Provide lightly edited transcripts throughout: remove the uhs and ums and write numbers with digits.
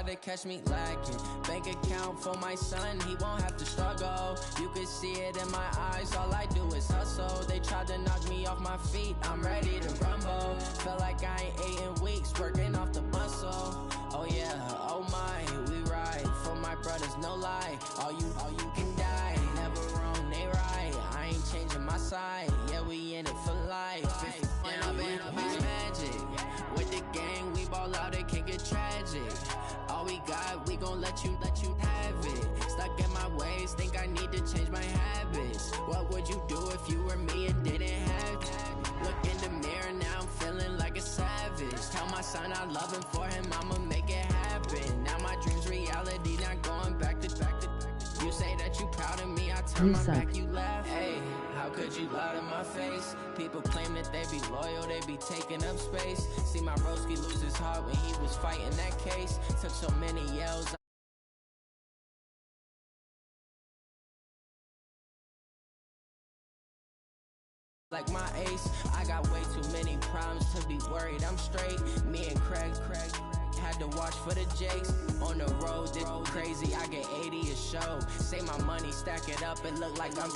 to catch me lacking. Bank account for my son, he won't have to struggle. You can see it in my eyes, all I do is hustle. They tried to knock me off my feet, I'm ready to rumble. Felt like I ain't ate in weeks, working off the muscle. Oh yeah, oh my, we ride for my brothers, no lie. All you can die, never wrong, they right. I ain't changing my side, yeah, we in it for life. And I've been magic. With the gang, we ball out, it can get tragic. All we got, we gon' let you have it. Stuck in my ways, think I need to change my habits. What would you do if you were me and didn't have it? Look in the mirror, now I'm feeling like a savage. Tell my son I love him, for him I'ma make it happen. Now my dream's reality, not going back to. You say that you proud of me, I turn my back, you laugh. Hey, how could you lie to my face? People claim that they be loyal, they be taking up space. See my broski lose his heart when he was fighting that case. Took so many yells. Like my ace, I got way too many problems to be worried. I'm straight. Me and Craig had to watch for the Jakes. On the road, this crazy, I get 80 a show. Say my money, stack it up, it look like I'm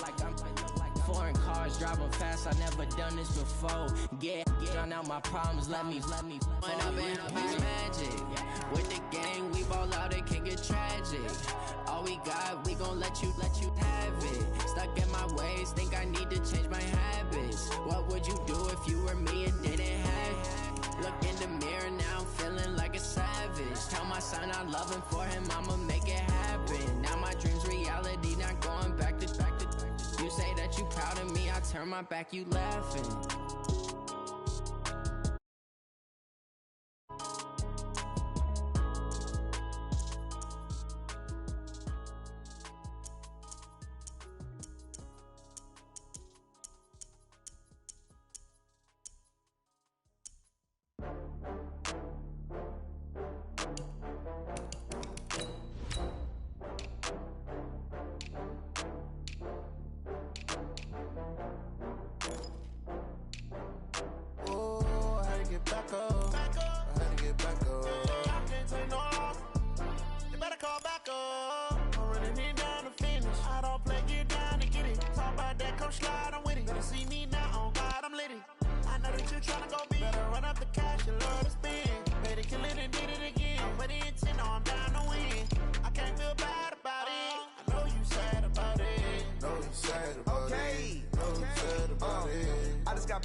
foreign cars, driving fast, I never done this before. Get drown out my problems, let me When I've been magic. With the gang, we ball out, it can get tragic. All we got, we gon' let you have it. Stuck in my ways, think I need to change my habits. What would you do if you were me and didn't have it? Look in the mirror, now I'm feeling like a savage. Tell my son I love him, for him I'ma make it happen. Now my dream's reality, not going back to. You say that you proud of me, I turn my back, you laughing.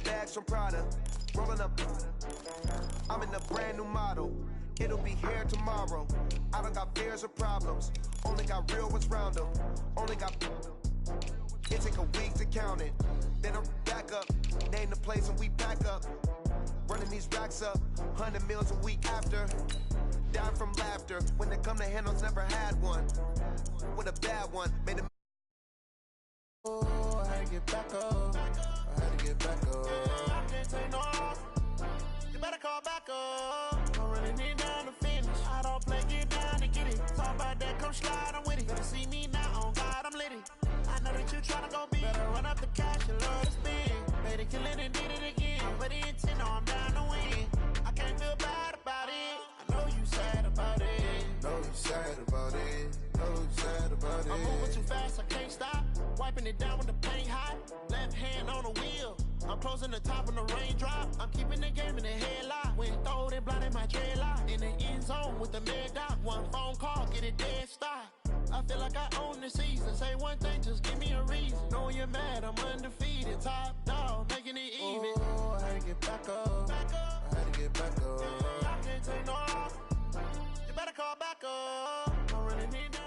Bags from Prada, rolling up. I'm in a brand new model. It'll be here tomorrow. I don't got fears or problems. Only got real ones round them. Only got. It take a week to count it. Then I'm back up. Name the place and we pack up. Running these racks up. 100 meals a week after. Down from laughter. When they come to handles, never had one. With a bad one. Made a. Oh, I had to get back up. I had to get back up. I can't take no loss. You better call back up. I'm running it down to finish. I don't play, get down and get it. Talk about that, come slide, I'm with it. Better see me now, on God, I'm lit it. I know that you tryna go big. Better run up the cash, you love to spin. Made it, kill it, and did it again. But the intent, no, I'm down to win. I can't feel bad about it. I know you sad about it. Know you sad about it. Know you sad about it. I'm moving too fast, I can't stop. Wiping it down with the paint hot. Left hand on the wheel. I'm closing the top when the raindrop. I'm keeping the game in the headlock. When throwed and blinded my dreadlock. In the end zone with the mad dot. One phone call, get it dead stop. I feel like I own the season. Say one thing, just give me a reason. Knowing you're mad, I'm undefeated. Top dog, making it even. Oh, I had to get back up. I had to get back up. I can't take no loss. You better call back up. I'm running it down.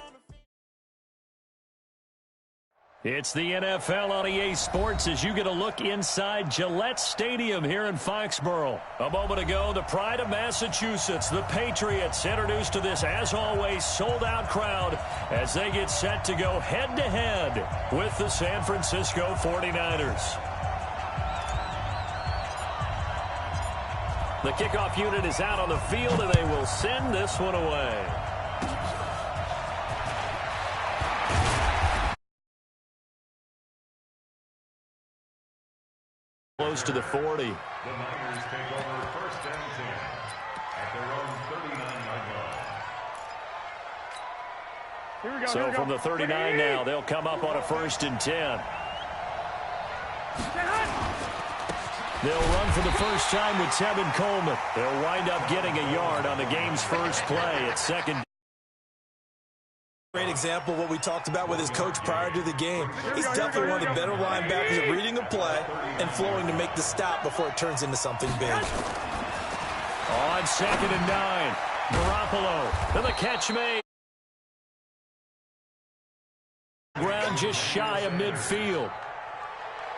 It's the NFL on EA Sports as you get a look inside Gillette Stadium here in Foxborough. A moment ago, the pride of Massachusetts, the Patriots, introduced to this, as always, sold-out crowd as they get set to go head-to-head with the San Francisco 49ers. The kickoff unit is out on the field, and they will send this one away. Close to the 40. The Niners take over first and 10 at their own 39-yard line. So from the 39 now, they'll come up on a 1st and 10. They'll run for the first time with Tevin Coleman. They'll wind up getting a yard on the game's first play at 2nd. Great example of what we talked about with his coach prior to the game. He's definitely one of the better linebackers at reading a play and flowing to make the stop before it turns into something big. On 2nd and 9, Garoppolo, and the catch made. Ground just shy of midfield.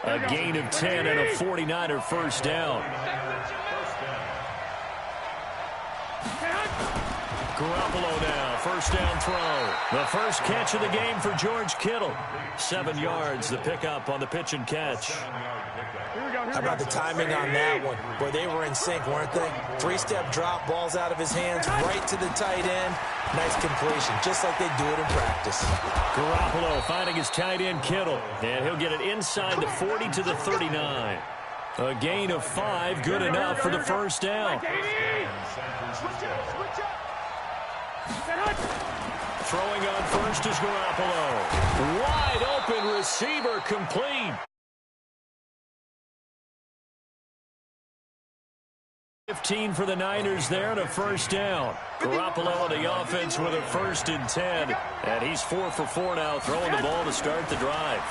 A gain of 10 and a 49er first down. Garoppolo now, first down throw. The first catch of the game for George Kittle. 7 yards, the pickup on the pitch and catch. How about the timing on that one? Boy, they were in sync, weren't they? 3-step drop, balls out of his hands, right to the tight end. Nice completion, just like they do it in practice. Garoppolo finding his tight end Kittle, and he'll get it inside the 40 to the 39. A gain of 5, good enough for the first down. Throwing on first is Garoppolo. Wide open receiver, complete. 15 for the Niners there and a first down. Garoppolo on the offense with a 1st and 10. And he's 4 for 4 now, throwing the ball to start the drive.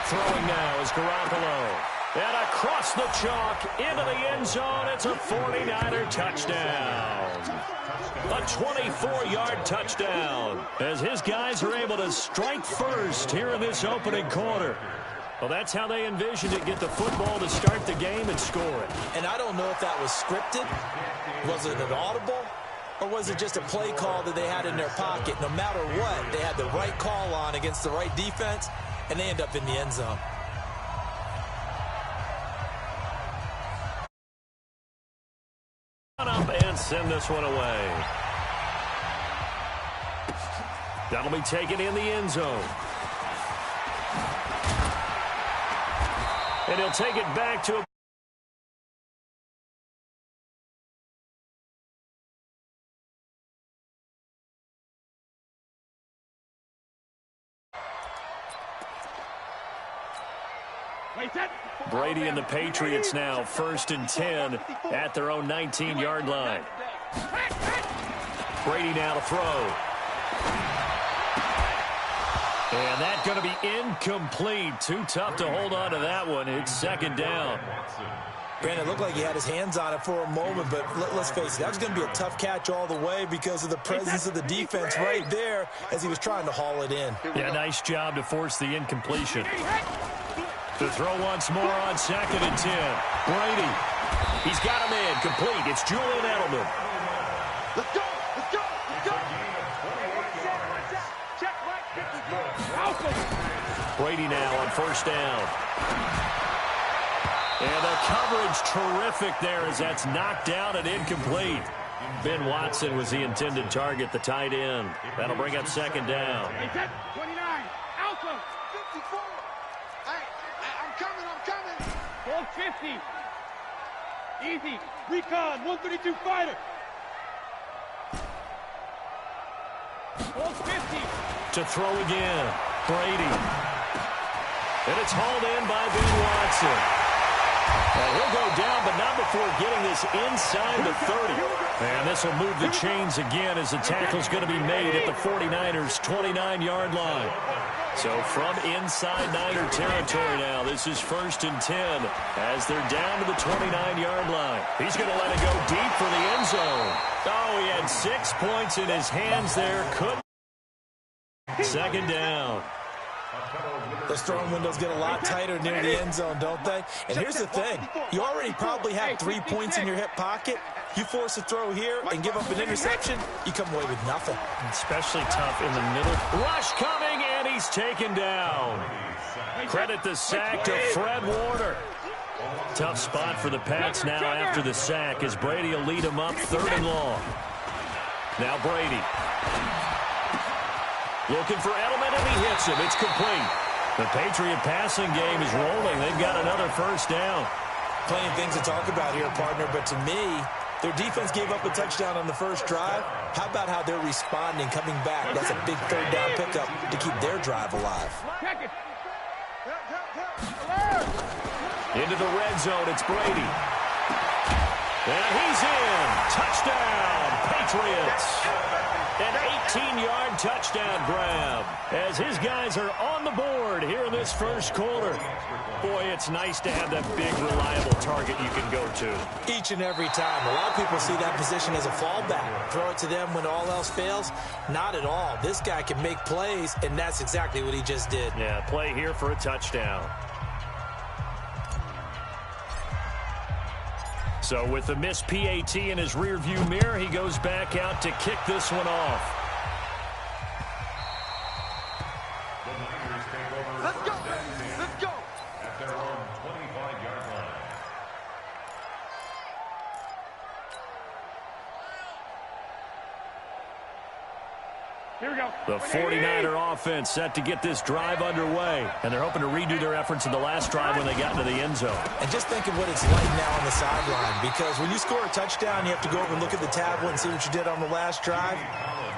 Throwing now is Garoppolo. And across the chalk into the end zone. It's a 49er touchdown. A 24-yard touchdown as his guys are able to strike first here in this opening quarter. Well, that's how they envisioned it, get the football to start the game and score it. And I don't know if that was scripted. Was it an audible? Or was it just a play call that they had in their pocket? No matter what, they had the right call on against the right defense, and they end up in the end zone. Up and send this one away. That'll be taken in the end zone. And he'll take it back to Brady and the Patriots now 1st and 10 at their own 19-yard line. Brady now to throw. And that's going to be incomplete. Too tough to hold on to that one. It's 2nd down. Brandon, it looked like he had his hands on it for a moment, but let's face it, that was going to be a tough catch all the way because of the presence of the defense right there as he was trying to haul it in. Yeah, nice job to force the incompletion. To throw once more on 2nd and 10. Brady. He's got him in. Complete. It's Julian Edelman. Let's go! Let's go! Let's go! Brady now on 1st down. And the coverage terrific there as that's knocked down and incomplete. Ben Watson was the intended target, the tight end. That'll bring up 2nd down. 29. Alpha. 54. I'm coming. Ball 50. Easy. Recon. 132 fighter. Ball 50. To throw again. Brady. And it's hauled in by Ben Watson. And he'll go down, but not before getting this inside the 30. And this will move the chains again as the tackle's going to be made at the 49ers' 29-yard line. So from inside Niner territory now, this is 1st and 10 as they're down to the 29-yard line. He's going to let it go deep for the end zone. Oh, he had 6 points in his hands there. Couldn't. 2nd down. Those throwing windows get a lot tighter near the end zone, don't they? And here's the thing. You already probably have 3 points in your hip pocket. You force a throw here and give up an interception, you come away with nothing. Especially tough in the middle. Rush coming, and he's taken down. Credit the sack to Fred Warner. Tough spot for the Pats now after the sack as Brady will lead them up 3rd and long. Now Brady. Looking for Edelman, and he hits him. It's complete. The Patriot passing game is rolling. They've got another 1st down. Plenty of things to talk about here, partner, but to me, Their defense gave up a touchdown on the first drive. How about how they're responding, coming back? That's a big third down pickup to keep their drive alive. Into the red zone, it's Brady. And he's in. Touchdown, Patriots. An 18-yard touchdown grab as his guys are on the board here in this first quarter. Boy, it's nice to have that big, reliable target you can go to. Each and every time. A lot of people see that position as a fallback. Throw it to them when all else fails. Not at all. This guy can make plays, and that's exactly what he just did. Yeah, play here for a touchdown. So with the missed PAT in his rearview mirror, he goes back out to kick this one off. Let's go. Let's go. At their own 25-yard line. Here we go. The 49er offense set to get this drive underway. And they're hoping to redo their efforts in the last drive when they got into the end zone. And just think of what it's like now on the sideline, because when you score a touchdown, you have to go over and look at the tablet and see what you did on the last drive.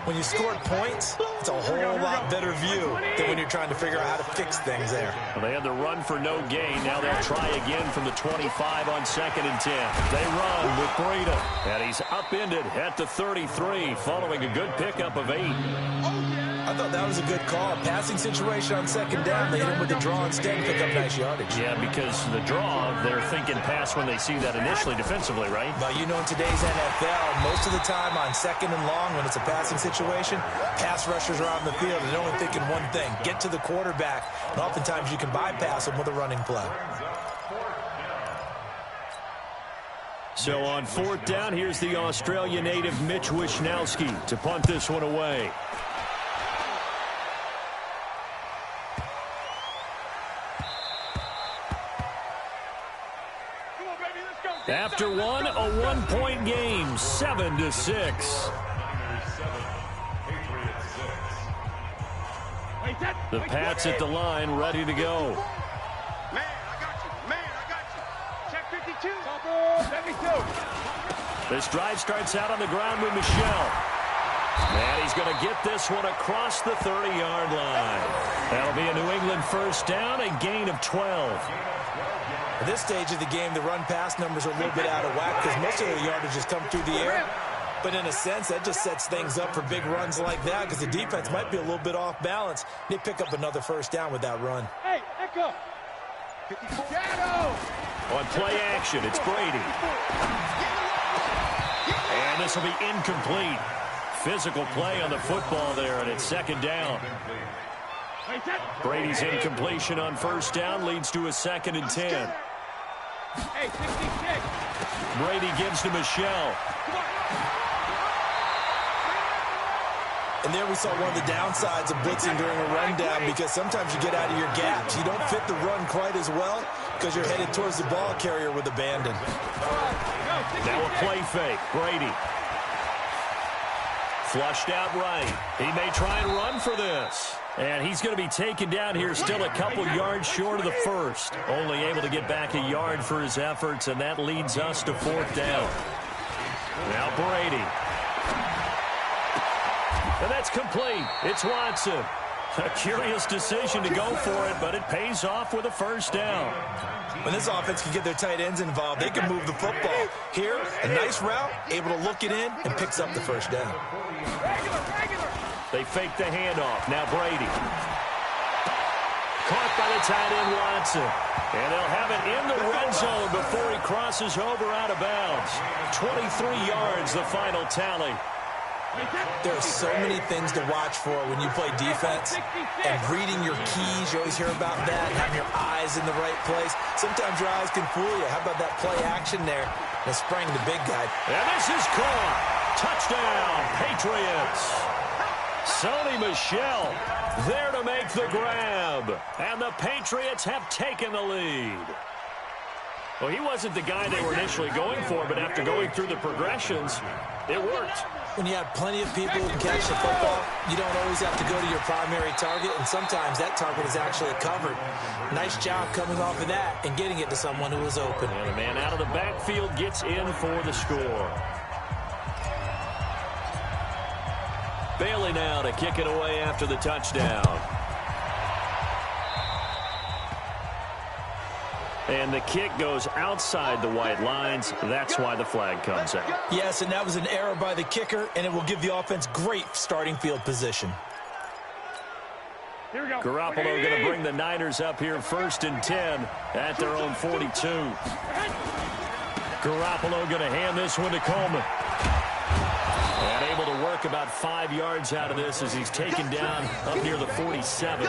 When you scored points, it's a whole lot better view than when you're trying to figure out how to fix things there. Well, they had the run for no gain. Now they'll try again from the 25 on 2nd and 10. They run with Breda. And he's upended at the 33 following a good pickup of 8. I thought that was a good call. Passing situation on 2nd down. They hit him with the draw instead and pick up nice yardage. Yeah, because the draw, they're thinking pass when they see that initially defensively, right? But you know, in today's NFL, most of the time on 2nd and long, when it's a passing situation, pass rushers are on the field and they're only thinking one thing: get to the quarterback. And oftentimes you can bypass them with a running play. So on 4th down, here's the Australia native Mitch Wishnowski to punt this one away. After one, a one-point game, 7-6. The Pats at the line, ready to go. Man, I got you. Man, I got you. Check 52. 72. This drive starts out on the ground with Michelle. And he's going to get this one across the 30-yard line. That'll be a New England first down, a gain of 12. At this stage of the game, the run-pass numbers are a little bit out of whack because most of the yardage has come through the air. But in a sense, that just sets things up for big runs like that because the defense might be a little bit off balance. They pick up another first down with that run. Hey, Echo. Shadow. On play action, it's Brady. And this will be incomplete. Physical play on the football there, and it's 2nd down. Brady's incompletion on first down leads to a 2nd and 10. Hey, 66. Brady gives to Michelle. And there we saw one of the downsides of blitzing during a rundown because sometimes you get out of your gaps. You don't fit the run quite as well because you're headed towards the ball carrier with abandon. Now a play fake. Brady. Flushed out right. He may try and run for this. And he's going to be taken down here still a couple yards short of the first. Only able to get back a yard for his efforts, and that leads us to 4th down. Now Brady. And that's complete. It's Watson. A curious decision to go for it, but it pays off with a first down. When this offense can get their tight ends involved, they can move the football. Here, a nice route, able to look it in, and picks up the first down. They fake the handoff. Now Brady. Caught by the tight end Watson. And they'll have it in the red zone before he crosses over out of bounds. 23 yards, the final tally. There are so many things to watch for when you play defense. And reading your keys, you always hear about that. Having your eyes in the right place. Sometimes your eyes can fool you. How about that play action there? That sprang the big guy. And this is caught. Touchdown, Patriots. Sony Michel there to make the grab. And the Patriots have taken the lead. Well, he wasn't the guy they were initially going for, but after going through the progressions, it worked. When you have plenty of people who can catch the football, you don't always have to go to your primary target, and sometimes that target is actually covered. Nice job coming off of that and getting it to someone who was open. And the man out of the backfield gets in for the score. Bailey now to kick it away after the touchdown. And the kick goes outside the white lines. That's why the flag comes out. Yes, and that was an error by the kicker, and it will give the offense great starting field position. Here we go. Garoppolo going to bring the Niners up here 1st and 10 at their own 42. Garoppolo going to hand this one to Coleman. And able to work about 5 yards out of this as he's taken down up near the 47.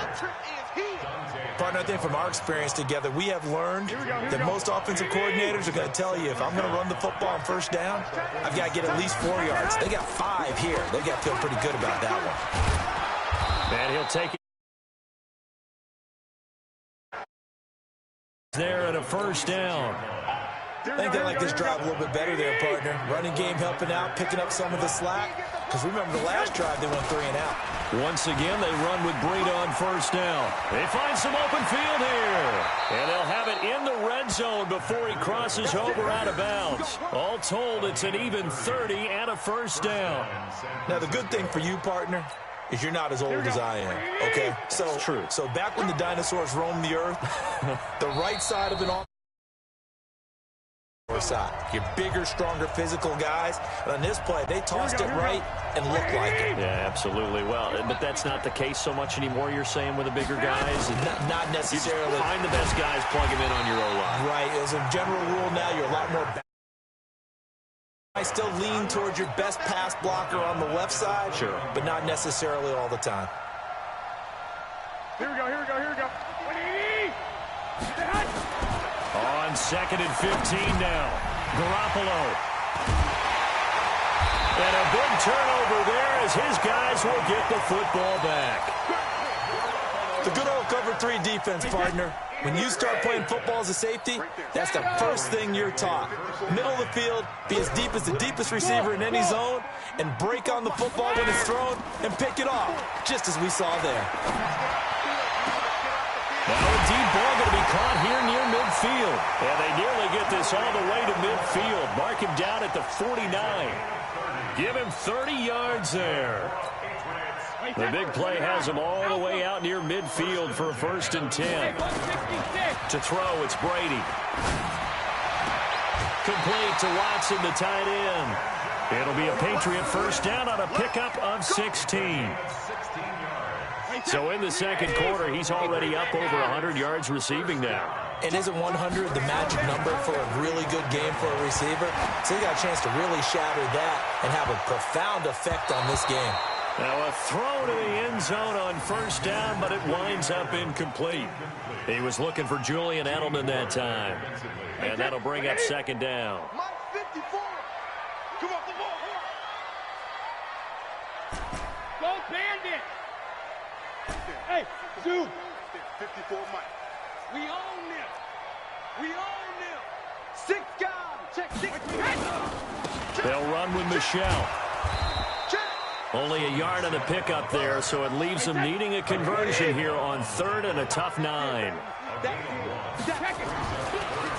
Partner, I think from our experience together, we have learned that most offensive coordinators are going to tell you, if I'm going to run the football on 1st down, I've got to get at least 4 yards. They got 5 here. They got to feel pretty good about that one. And he'll take it there at a 1st down. I think they like this drive a little bit better there, partner. Running game helping out, picking up some of the slack. Because remember, the last drive, they went 3 and out. Once again, they run with Breida on 1st down. They find some open field here. And they'll have it in the red zone before he crosses over out of bounds. All told, it's an even 30 and a 1st down. Now, the good thing for you, partner, is you're not as old as I am, okay? So, true. So back when the dinosaurs roamed the earth, the right side of an offense, side. You're bigger, stronger, physical guys. And on this play, they tossed it right and looked like it. Yeah, absolutely. Well, but that's not the case so much anymore, you're saying, with the bigger guys? Not necessarily. You just find the best guys, plug them in on your O-line. Right. As a general rule now, you're a lot more I still lean towards your best pass blocker on the left side. Sure. But not necessarily all the time. Here we go, here we go, here we go. On 2nd and 15 now. Garoppolo. And a big turnover there as his guys will get the football back. The good old cover 3 defense, partner. When you start playing football as a safety, that's the first thing you're taught. Middle of the field, be as deep as the deepest receiver in any zone, and break on the football when it's thrown and pick it off, just as we saw there. Now a deep ball going to be caught here near midfield. And they nearly get this all the way to midfield. Mark him down at the 49. Give him 30 yards there. The big play has him all the way out near midfield for a 1st and 10. To throw, it's Brady. Complete to Watson, the tight end. It'll be a Patriot 1st down on a pickup of 16. So in the 2nd quarter, he's already up over 100 yards receiving now. And isn't 100 the magic number for a really good game for a receiver? So he got a chance to really shatter that and have a profound effect on this game. Now a throw to the end zone on 1st down, but it winds up incomplete. He was looking for Julian Edelman that time. And that'll bring up 2nd down. Come on, the ball. Go Bandit. Hey, Zoo. 54 Mike. We own them. We own them. 6 guys. Check 6. They'll run with Michelle. Only a yard on the pickup there, so it leaves them needing a conversion here on 3rd and a tough 9.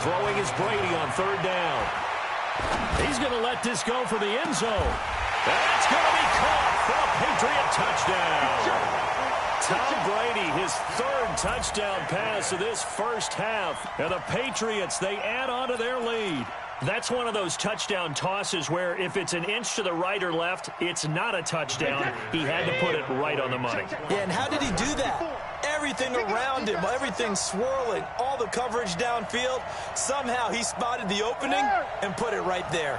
Throwing is Brady on 3rd down. He's going to let this go for the end zone. That's going to be caught for a Patriot touchdown. Tom Brady, his 3rd touchdown pass of this 1st half. And the Patriots, they add on to their lead. That's one of those touchdown tosses where if it's an inch to the right or left, it's not a touchdown. He had to put it right on the money. Yeah, and how did he do that? Everything around him, everything swirling, all the coverage downfield. Somehow he spotted the opening and put it right there.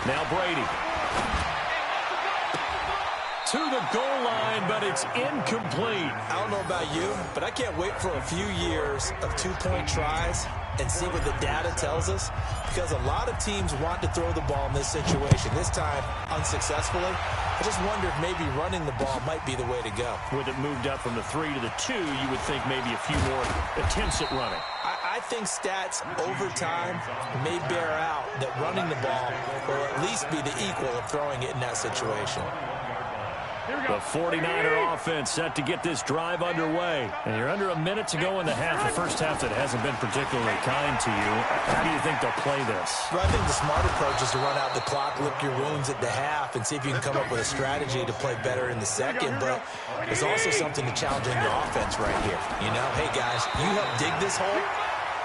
Now Brady. To the goal line, but it's incomplete. I don't know about you, but I can't wait for a few years of 2-point tries and see what the data tells us, because a lot of teams want to throw the ball in this situation. This time, unsuccessfully. I just wonder if maybe running the ball might be the way to go. With it moved up from the 3 to the 2, you would think maybe a few more attempts at running. I think stats over time may bear out that running the ball will at least be the equal of throwing it in that situation. The 49er offense set to get this drive underway. And you're under a minute to go in the half. The first half that hasn't been particularly kind to you. How do you think they'll play this? Well, I think the smart approach is to run out the clock, lick your wounds at the half, and see if you can come up with a strategy to play better in the second. But there's also something to challenge in your offense right here. You know, hey, guys, you help dig this hole.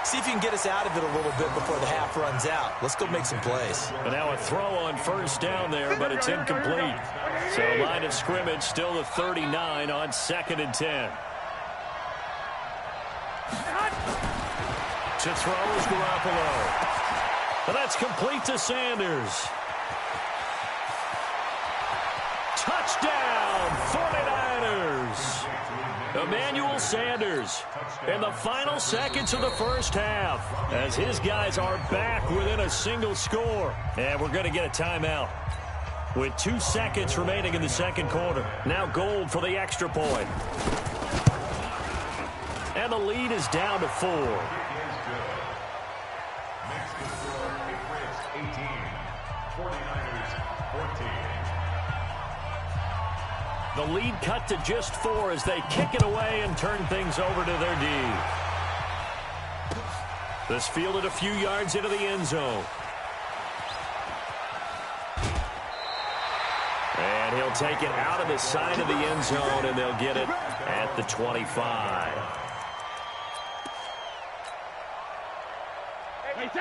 See if you can get us out of it a little bit before the half runs out. Let's go make some plays. And now a throw on first down there, but it's incomplete. So line of scrimmage still the 39 on 2nd and 10. To throw is Garoppolo. And that's complete to Sanders. Touchdown, 49ers. Emmanuel Sanders in the final seconds of the first half as his guys are back within a single score. And we're going to get a timeout with 2 seconds remaining in the second quarter. Now Gold for the extra point. And the lead is down to 4. Next to score, Patriots 18, 49ers 14. The lead cut to just 4 as they kick it away and turn things over to their D. This fielded a few yards into the end zone. And he'll take it out of the side of the end zone, and they'll get it at the 25.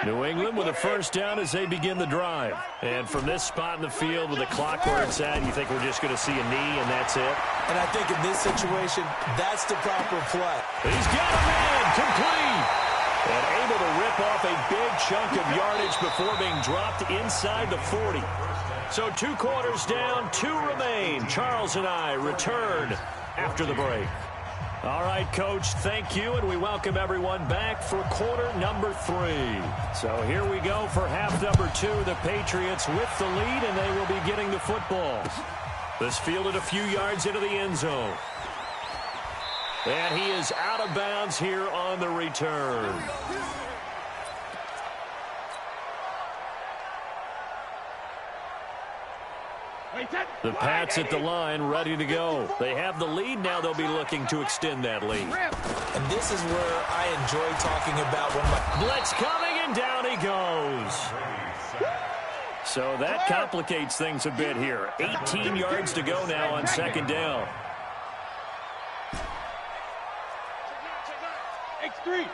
New England with a first down as they begin the drive. And from this spot in the field with the clock where it's at, you think we're just going to see a knee and that's it? And I think in this situation, that's the proper play. He's got a man complete. And able to rip off a big chunk of yardage before being dropped inside the 40. So 2 quarters down, 2 remain. Charles and I return after the break. All right, Coach, thank you, and we welcome everyone back for quarter number 3. So here we go for half number 2. The Patriots with the lead, and they will be getting the football. This fielded a few yards into the end zone. And he is out of bounds here on the return. The Pats at the line, ready to go. They have the lead. Now they'll be looking to extend that lead. And this is where I enjoy talking about when my blitz coming, and down he goes. So that complicates things a bit here. 18 yards to go now on 2nd down. X3,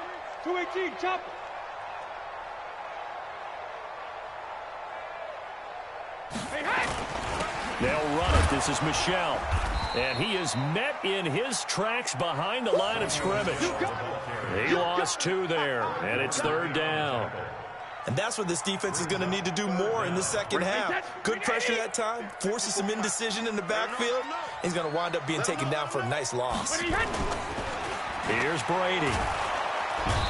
218, chopper. Hey, hey! They'll run it. This is Michel. And he is met in his tracks behind the line of scrimmage. He lost 2 there, and it's 3rd down. And that's what this defense is going to need to do more in the second half. Good pressure that time, forces some indecision in the backfield. He's going to wind up being taken down for a nice loss. Here's Brady.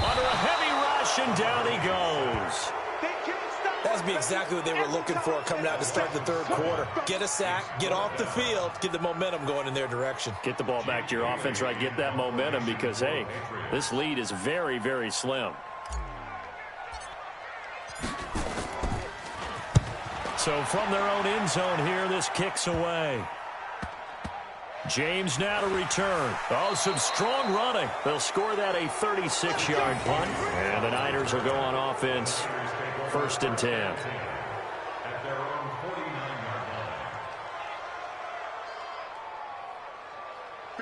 Under a heavy rush, and down he goes. That would be exactly what they were looking for coming out to start the 3rd quarter. Get a sack, get off the field, get the momentum going in their direction. Get the ball back to your offense, right? Get that momentum because, hey, this lead is very, very slim. So from their own end zone here, this kicks away. James now to return. Oh, some strong running. They'll score that a 36-yard punt. And the Niners will go on offense. 1st and 10. At their own 49-yard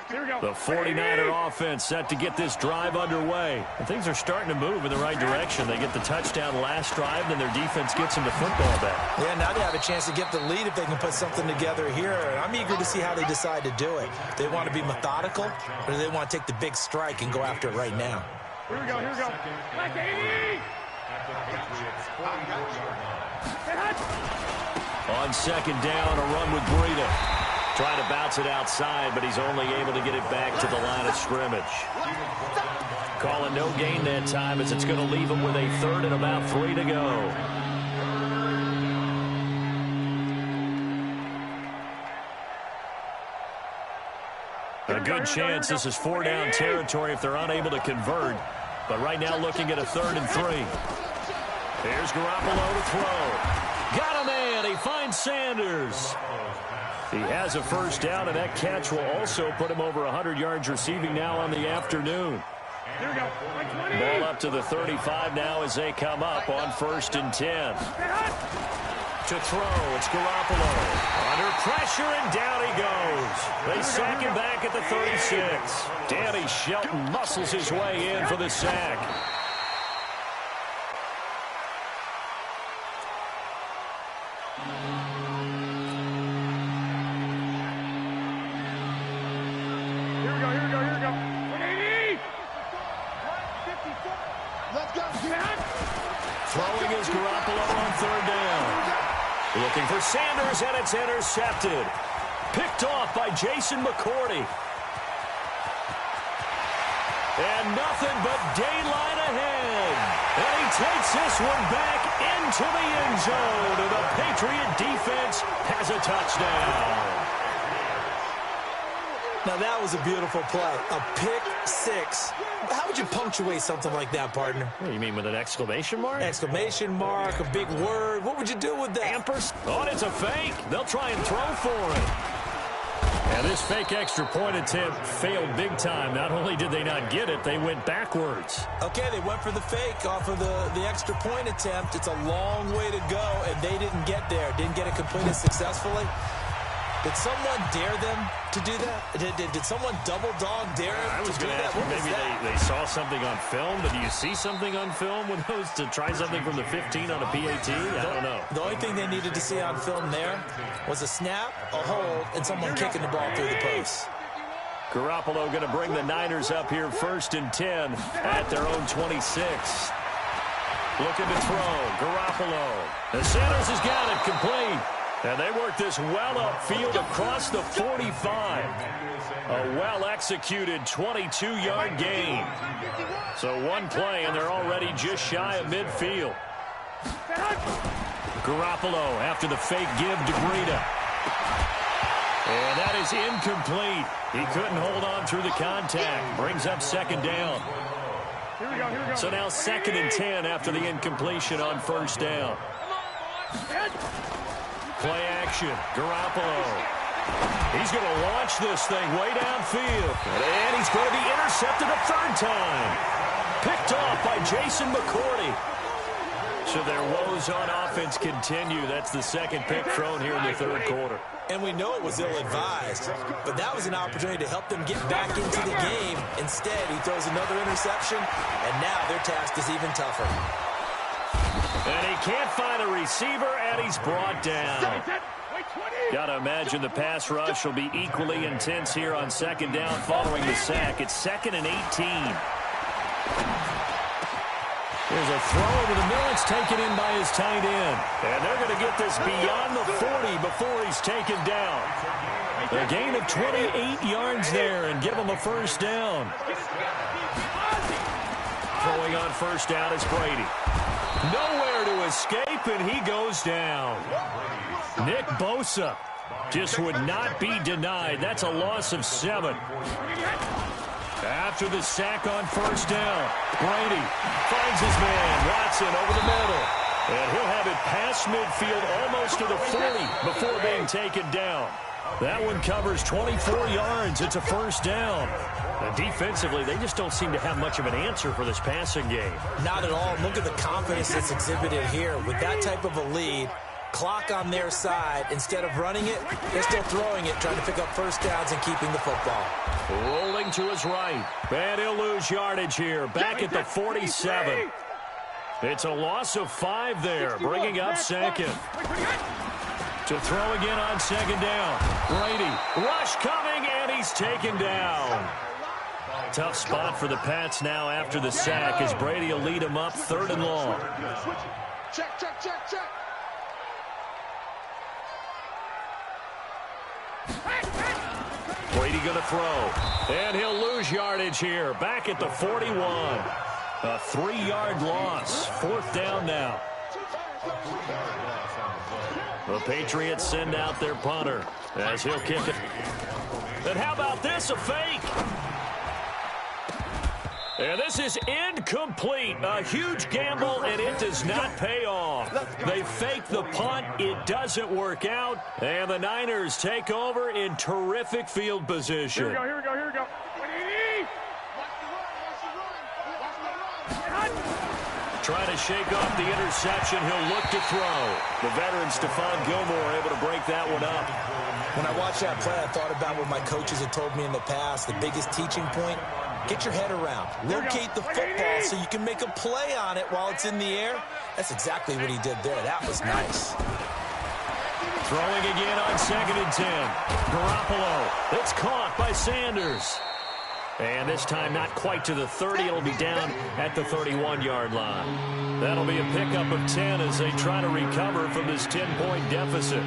line. The 49er offense set to get this drive underway. And things are starting to move in the right direction. They get the touchdown last drive, then their defense gets them the football back. Yeah, now they have a chance to get the lead if they can put something together here. And I'm eager to see how they decide to do it. They want to be methodical, or do they want to take the big strike and go after it right now? Here we go, here we go. Like 80! At the Patriots 44-yard line. On 2nd down, a run with Breida. Trying to bounce it outside, but he's only able to get it back to the line of scrimmage. Calling no gain that time as it's going to leave him with a 3rd and about 3 to go. A good chance this is 4-down territory if they're unable to convert. But right now looking at a 3rd and 3. Here's Garoppolo to throw. Got a man. He finds Sanders. He has a first down, and that catch will also put him over 100 yards receiving now on the afternoon. Here we go. Ball up to the 35 now as they come up on 1st and 10. To throw, it's Garoppolo. Under pressure, and down he goes. They sack him back at the 36. Danny Shelton muscles his way in for the sack. Here we go. 180. Let's go. Throwing is Garoppolo on 3rd down. Looking for Sanders, and it's intercepted. Picked off by Jason McCourty. And nothing but daylight ahead. And he takes this one back into the end zone. And the Patriot defense has a touchdown. Now, that was a beautiful play. A pick six. How would you punctuate something like that, partner? What do you mean, with an exclamation mark? Exclamation mark, a big word. What would you do with that? Oh, it's a fake. They'll try and throw for it. And this fake extra point attempt failed big time. Not only did they not get it, they went backwards. Okay, they went for the fake off of the extra point attempt. It's a long way to go, and they didn't get there. Didn't get it completed successfully. Did someone dare them to do that? Did someone double dog dare them to do that? Maybe they saw something on film, but do you see something on film with those to try something from the 15 on a PAT? I don't know. The only thing they needed to see on film there was a snap, a hold, and someone kicking the ball through the post. Garoppolo going to bring the Niners up here 1st and 10 at their own 26. Looking to throw. Garoppolo. The Sanders has got it complete. And they work this well upfield across the 45. A well-executed 22-yard gain. So one play, and they're already just shy of midfield. Garoppolo after the fake give to Breida. And that is incomplete. He couldn't hold on through the contact. Brings up 2nd down. Here we go. So now 2nd and 10 after the incompletion on 1st down. Play action. Garoppolo. He's going to launch this thing way downfield. And he's going to be intercepted a 3rd time. Picked off by Jason McCourty. So their woes on offense continue. That's the 2nd pick thrown here in the 3rd quarter. And we know it was ill-advised, but that was an opportunity to help them get back into the game. Instead, he throws another interception, and now their task is even tougher. And he can't find a receiver, and he's brought down. Got to imagine the pass rush will be equally intense here on 2nd down following the sack. It's 2nd and 18. There's a throw over the middle. It's taken in by his tight end. And they're going to get this beyond the 40 before he's taken down. A gain of 28 yards there and give him a 1st down. Throwing on 1st down is Brady. Nowhere to escape, and he goes down. Nick Bosa just would not be denied. That's a loss of 7. After the sack on 1st down, Brady finds his man, Watson, over the middle. And he'll have it past midfield almost to the 40 before being taken down. That one covers 24 yards. It's a 1st down. And defensively, they just don't seem to have much of an answer for this passing game. Not at all. Look at the confidence that's exhibited here. With that type of a lead, clock on their side, instead of running it, they're still throwing it, trying to pick up 1st downs and keeping the football. Rolling to his right. And he'll lose yardage here. Back at the 47. It's a loss of 5 there, bringing up 2nd. To throw again on 2nd down. Brady, rush coming, and he's taken down. Tough spot for the Pats now after the sack as Brady will lead them up 3rd and long. Check. Brady going to throw. And he'll lose yardage here. Back at the 41. A 3-yard loss. 4th down now. The Patriots send out their punter as he'll kick it. And how about this, a fake? And this is incomplete. A huge gamble, and it does not pay off. They fake the punt. It doesn't work out. And the Niners take over in terrific field position. Here we go. Trying to shake off the interception. He'll look to throw. The veteran Stephon Gilmore able to break that one up. When I watched that play, I thought about what my coaches had told me in the past. The biggest teaching point, get your head around. Locate the football so you can make a play on it while it's in the air. That's exactly what he did there. That was nice. Throwing again on 2nd and 10. Garoppolo. It's caught by Sanders. And this time not quite to the 30. It'll be down at the 31-yard line. That'll be a pickup of 10 as they try to recover from this 10-point deficit.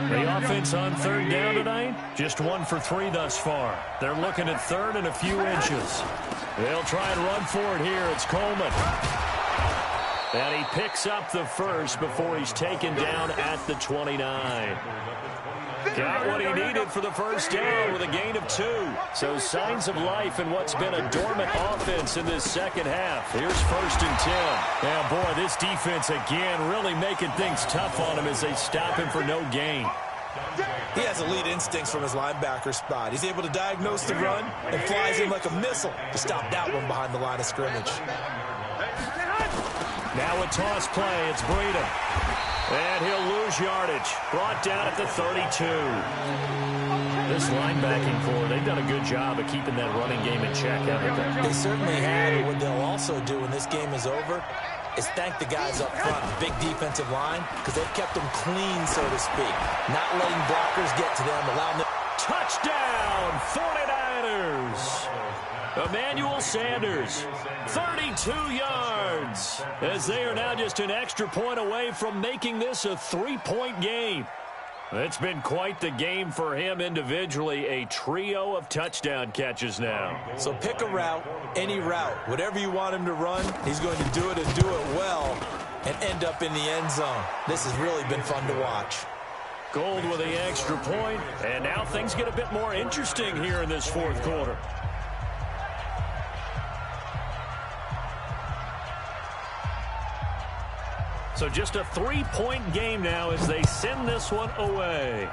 The offense on 3rd down tonight, just 1 for 3 thus far. They're looking at 3rd and a few inches. They'll try and run for it here. It's Coleman. And he picks up the first before he's taken down at the 29. Got what he needed for the first down with a gain of 2. So signs of life in what's been a dormant offense in this second half. Here's 1st and 10. Yeah, boy, this defense again really making things tough on him as they stop him for no gain. He has elite instincts from his linebacker spot. He's able to diagnose the run and flies in like a missile to stop that one behind the line of scrimmage. Now a toss play. It's Breida. And he'll lose yardage. Brought down at the 32. This linebacking core, they've done a good job of keeping that running game in check, haven't they? They certainly have. And what they'll also do when this game is over is thank the guys up front, the big defensive line, because they've kept them clean, so to speak. Not letting blockers get to them, allowing them. Touchdown, 49ers. Emmanuel Sanders, 32 yards, as they are now just an extra point away from making this a 3-point game. It's been quite the game for him individually, a trio of touchdown catches now. So pick a route, any route, whatever you want him to run, he's going to do it and do it well and end up in the end zone. This has really been fun to watch. Gold with the extra point, and now things get a bit more interesting here in this 4th quarter. So just a 3-point game now as they send this one away.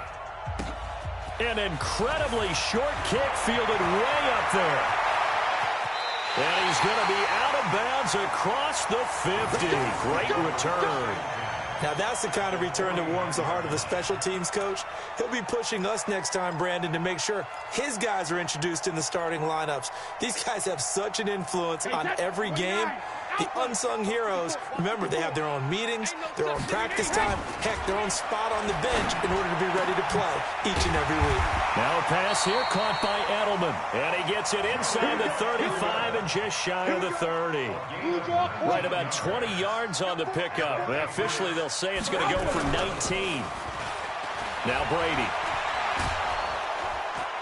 An incredibly short kick fielded way up there. And he's going to be out of bounds across the 50. Great return. Now that's the kind of return that warms the heart of the special teams coach. He'll be pushing us next time, Brandon, to make sure his guys are introduced in the starting lineups. These guys have such an influence on every game. The unsung heroes, remember, they have their own meetings, their own practice time, heck, their own spot on the bench in order to be ready to play each and every week. Now a pass here caught by Edelman. And he gets it inside the 35 and just shy of the 30. Right about 20 yards on the pickup. Well, officially, they'll say it's going to go for 19. Now Brady.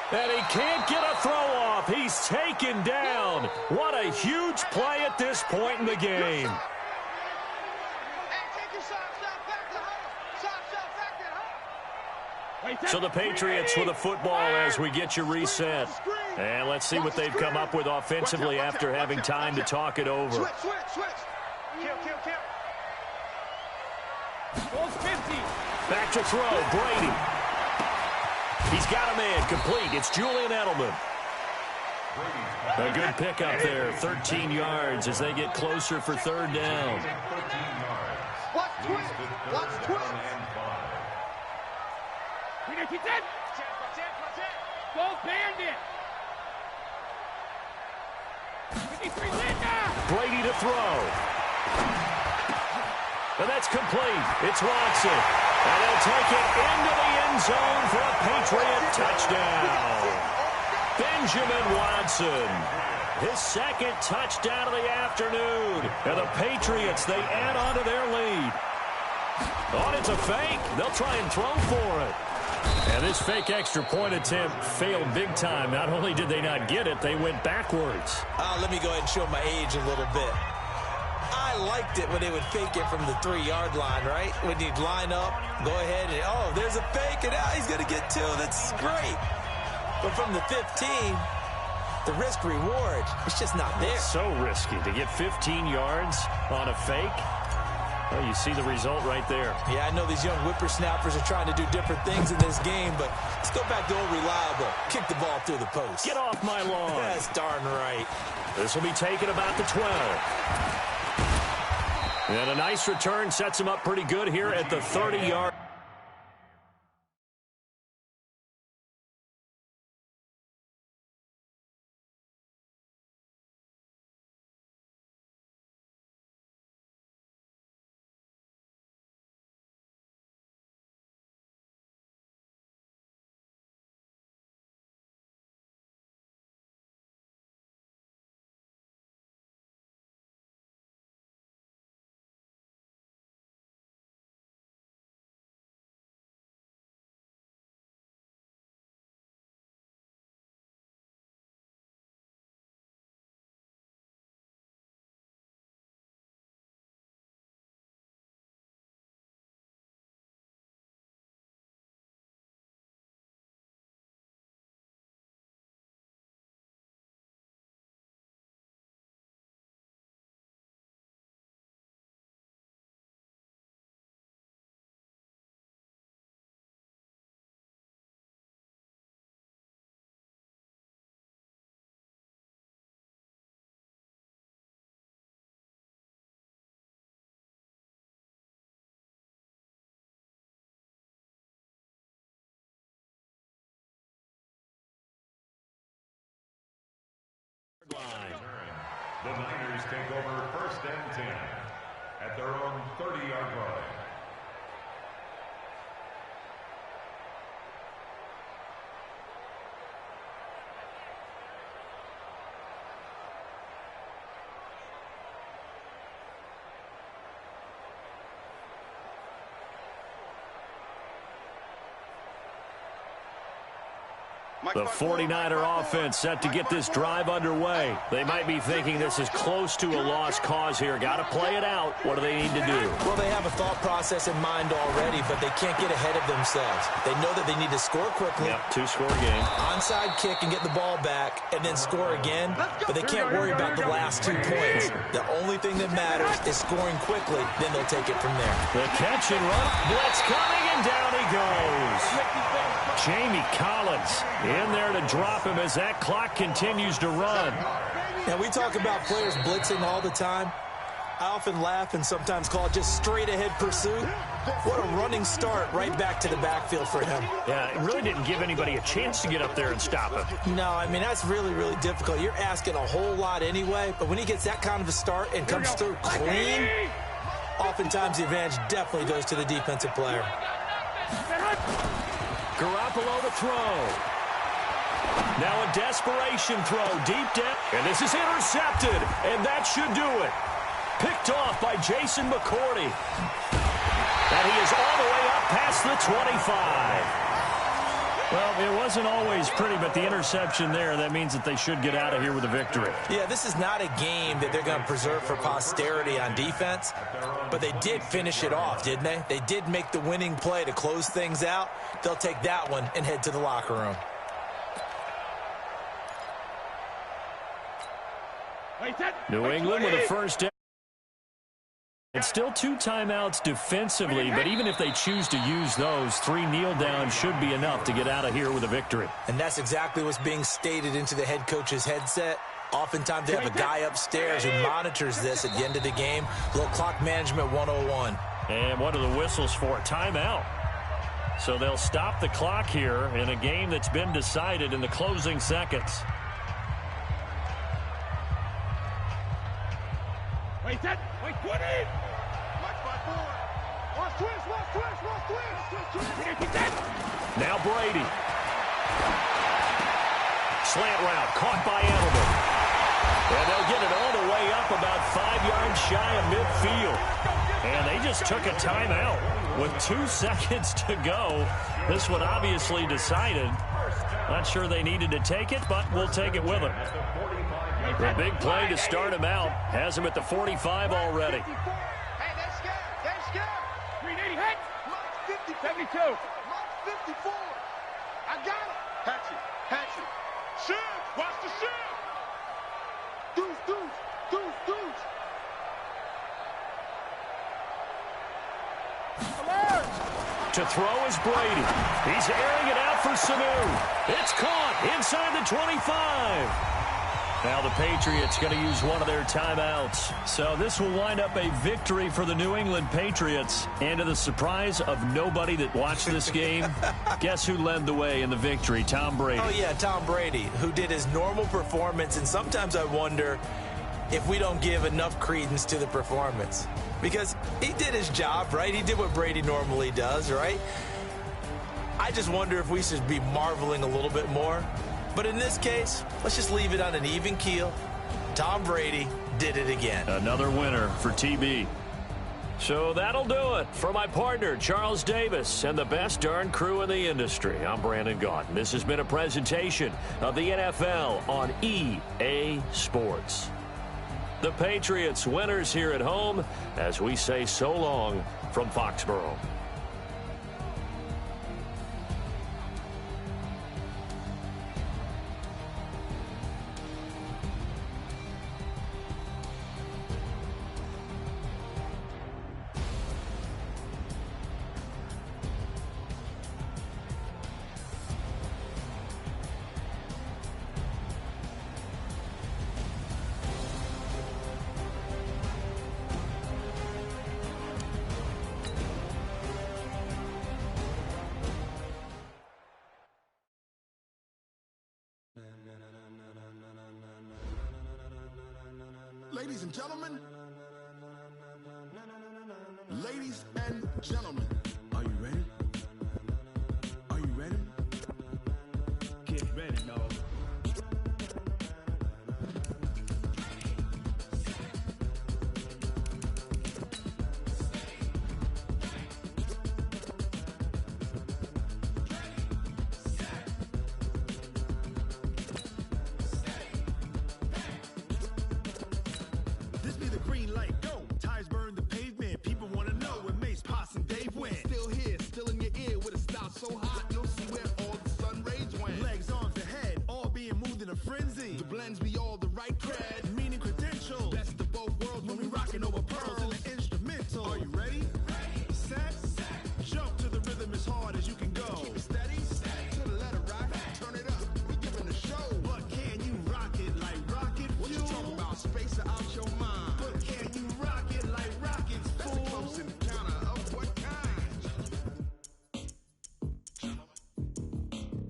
And he can't get a throw off. He's taken down. What a huge play at this point in the game. So the Patriots with the football as we get you reset. And let's see what they've come up with offensively after having time to talk it over. Back to throw, Brady. He's got a man complete. It's Julian Edelman. A good pickup there, 13 yards as they get closer for 3rd down. Brady to throw. And that's complete. It's Watson. And they'll take it into the end zone for a Patriot touchdown. Benjamin Watson. His 2nd touchdown of the afternoon. And the Patriots, they add on to their lead. Oh, it's a fake. They'll try and throw for it. And this fake extra point attempt failed big time. Not only did they not get it, they went backwards. Let me go ahead and show my age a little bit. I liked it when they would fake it from the 3-yard line, right? When you'd line up, go ahead and, oh, there's a fake, and he's going to get 2. That's great. But from the 15, the risk-reward, it's just not there. It's so risky to get 15 yards on a fake. Well, you see the result right there. Yeah, I know these young whippersnappers are trying to do different things in this game, but let's go back to old reliable. Kick the ball through the post. Get off my lawn. That's darn right. This will be taken about the 12. And a nice return sets him up pretty good here at the 30-yard. The Niners take over 1st and 10 at their own 30-yard line. The 49er offense set to get this drive underway. They might be thinking this is close to a lost cause here. Got to play it out. What do they need to do? Well, they have a thought process in mind already, but they can't get ahead of themselves. They know that they need to score quickly. Yep, two-score game. Onside kick and get the ball back and then score again, but they can't worry about the last 2 points. The only thing that matters is scoring quickly, then they'll take it from there. The catch and run. Blitz coming, and down he goes. Jamie Collins in there to drop him as that clock continues to run. Now, we talk about players blitzing all the time. I often laugh and sometimes call it just straight-ahead pursuit. What a running start right back to the backfield for him. Yeah, it really didn't give anybody a chance to get up there and stop him. No, I mean, that's really, really difficult. You're asking a whole lot anyway, but when he gets that kind of a start and comes through clean, oftentimes the advantage definitely goes to the defensive player. Garoppolo to throw. Now a desperation throw deep down. And this is intercepted. And that should do it. Picked off by Jason McCourty. And he is all the way up past the 25. Well, it wasn't always pretty, but the interception there, that means that they should get out of here with a victory. Yeah, this is not a game that they're going to preserve for posterity on defense, but they did finish it off, didn't they? They did make the winning play to close things out. They'll take that one and head to the locker room. New England with a first down. It's still 2 timeouts defensively, but even if they choose to use those, 3 kneel downs should be enough to get out of here with a victory. And that's exactly what's being stated into the head coach's headset. Oftentimes they have a guy upstairs who monitors this at the end of the game. A little clock management 101. And what are the whistles for? Timeout. So they'll stop the clock here in a game that's been decided in the closing seconds. Wait, 20! Watch twist! Now Brady. Slant route caught by Edelman. And they'll get it all the way up about 5 yards shy of midfield. And they just took a timeout with 2 seconds to go. This one obviously decided. Not sure they needed to take it, but we'll take it with them. The big play to start him out has him at the 45 already. Hey, that's scared. 380, hit. Mark 50, 72. Mark 54. I got it. Hatchet. Shoot. Watch the shoot. To throw is Brady. He's airing it out for Sanu. It's caught inside the 25. Now the Patriots going to use one of their timeouts. So this will wind up a victory for the New England Patriots. And to the surprise of nobody that watched this game, guess who led the way in the victory? Tom Brady. Oh, yeah, Tom Brady, who did his normal performance. And sometimes I wonder if we don't give enough credence to the performance. Because he did his job, right? He did what Brady normally does, right? I just wonder if we should be marveling a little bit more. But in this case, let's just leave it on an even keel. Tom Brady did it again. Another winner for TB. So that'll do it for my partner, Charles Davis, and the best darn crew in the industry. I'm Brandon Gaudin. This has been a presentation of the NFL on EA Sports. The Patriots winners here at home as we say so long from Foxborough. Ladies and gentlemen, are you ready? Are you ready? Get ready, no. This be the green light, go. Tires burn the pavement. People want to know when Mace, Pops, and Dave went. Still here, still in your ear with a style so hot, you'll see where all the sun rays went. Legs, arms, the head, all being moved in a frenzy. The blends be all the right cred, meaning credentials. Best of both worlds when we rocking over pearls in the instrumental. Are you ready? Set, jump to the rhythm as hard as you can go. Keep it steady, to the letter right. Turn it up, we giving the show. But can you rock it like rocket fuel? What you talking about? Space out your mind. But can you rock it like rockets, fool? That's a close encounter of what kind?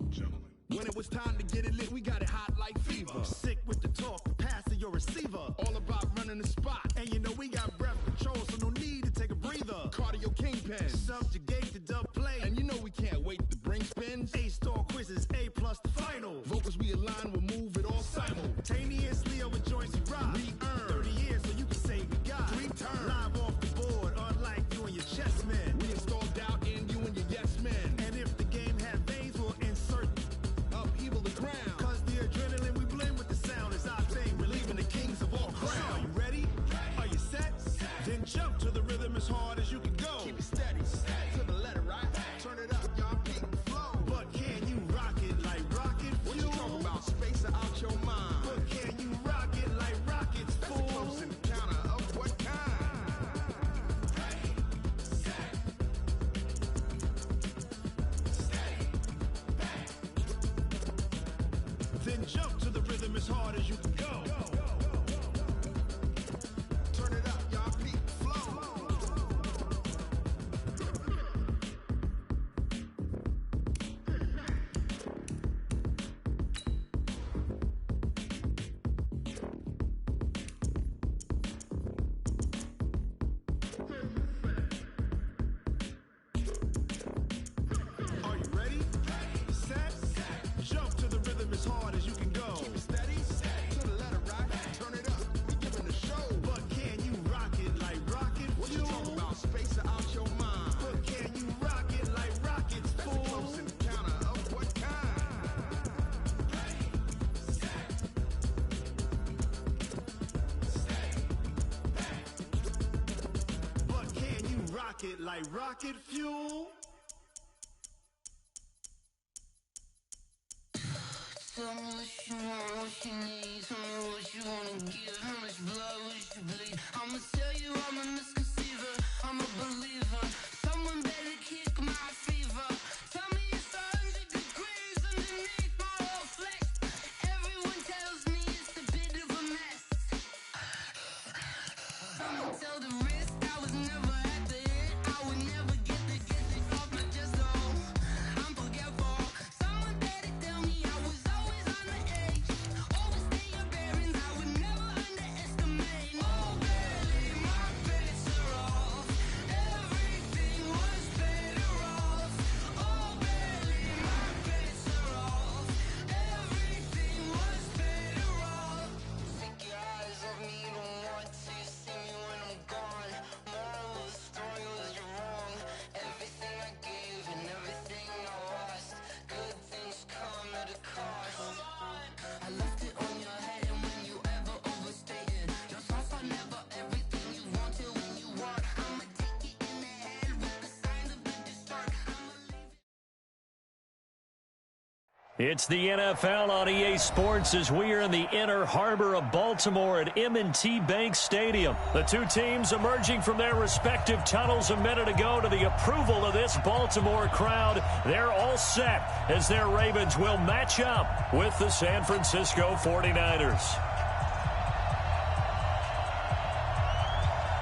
Gentlemen. When it was time to get it lit, we got it hot like fever. Sick with the talk, pass to your receiver. All about running the spot. And you know we got breath control, so no need to take a breather. Cardio kingpin, subjugate the dub play. And you know we can't wait to bring spins. A-star quizzes, A+ the final. Vocals we align, we'll move it all simultaneously over joints we rock. We earn 30 years so you can say we got 3 turns. Live off the board, unlike you and your chess men. We install doubt in you and your yes men. And if the game had veins, we'll insert upheaval the ground. Cause the adrenaline we blend with the sound is our thing, relieving the kings of all crowns. Are you ready? Are you set? Then jump to the rhythm as hard as you can go. Keep it steady, to the letter right. Turn it up, y'all beat the flow. But can you rock it like rocket fuel? What you talking about? Space out your mind. But can you rock it like rockets, fool? That's a close encounter of what kind? Then jump to the rhythm as hard as you can go. Turn it up, y'all beat the flow. Are you ready? Set, jump to the rhythm as hard as you can go. Keep it steady, to the letter right. Turn it up, we giving the show. But can you rock it like rocket fuel? What you talking about? Space out your mind. But can you rock it like rockets, fool? That's a close encounter of what kind? But can you rock it like rocket fuel? Tell me what you want, what you need. Tell me what you wanna give. How much blood would you bleed? I'ma tell you I'm a misconceiver. I'm a believer. Tell me It's the NFL on EA Sports as we are in the inner harbor of Baltimore at M&T Bank Stadium. The two teams emerging from their respective tunnels a minute ago to the approval of this Baltimore crowd. They're all set as their Ravens will match up with the San Francisco 49ers.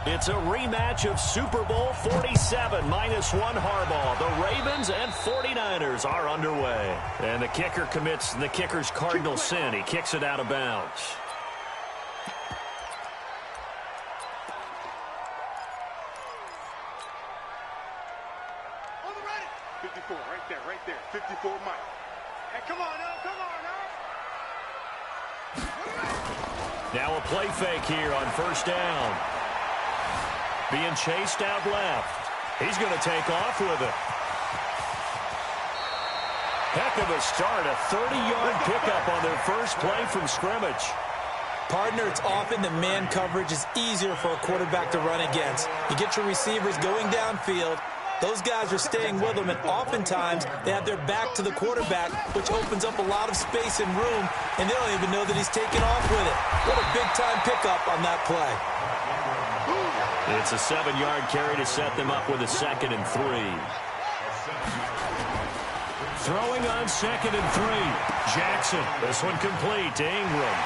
It's a rematch of Super Bowl 47 -1 Harbaugh. The Ravens and 49ers are underway. And the kicker commits the kicker's cardinal sin. He kicks it out of bounds. On the ready. 54, right there. 54, Mike. Hey, come on now, Now a play fake here on first down. Being chased out left. He's going to take off with it. Heck of a start. A 30-yard pickup on their first play from scrimmage. Partner, it's often the man coverage is easier for a quarterback to run against. You get your receivers going downfield. Those guys are staying with them, and oftentimes they have their back to the quarterback, which opens up a lot of space and room, and they don't even know that he's taking off with it. What a big-time pickup on that play. It's a 7-yard carry to set them up with a 2nd and 3. Throwing on 2nd and 3. Jackson. This one complete to Ingram.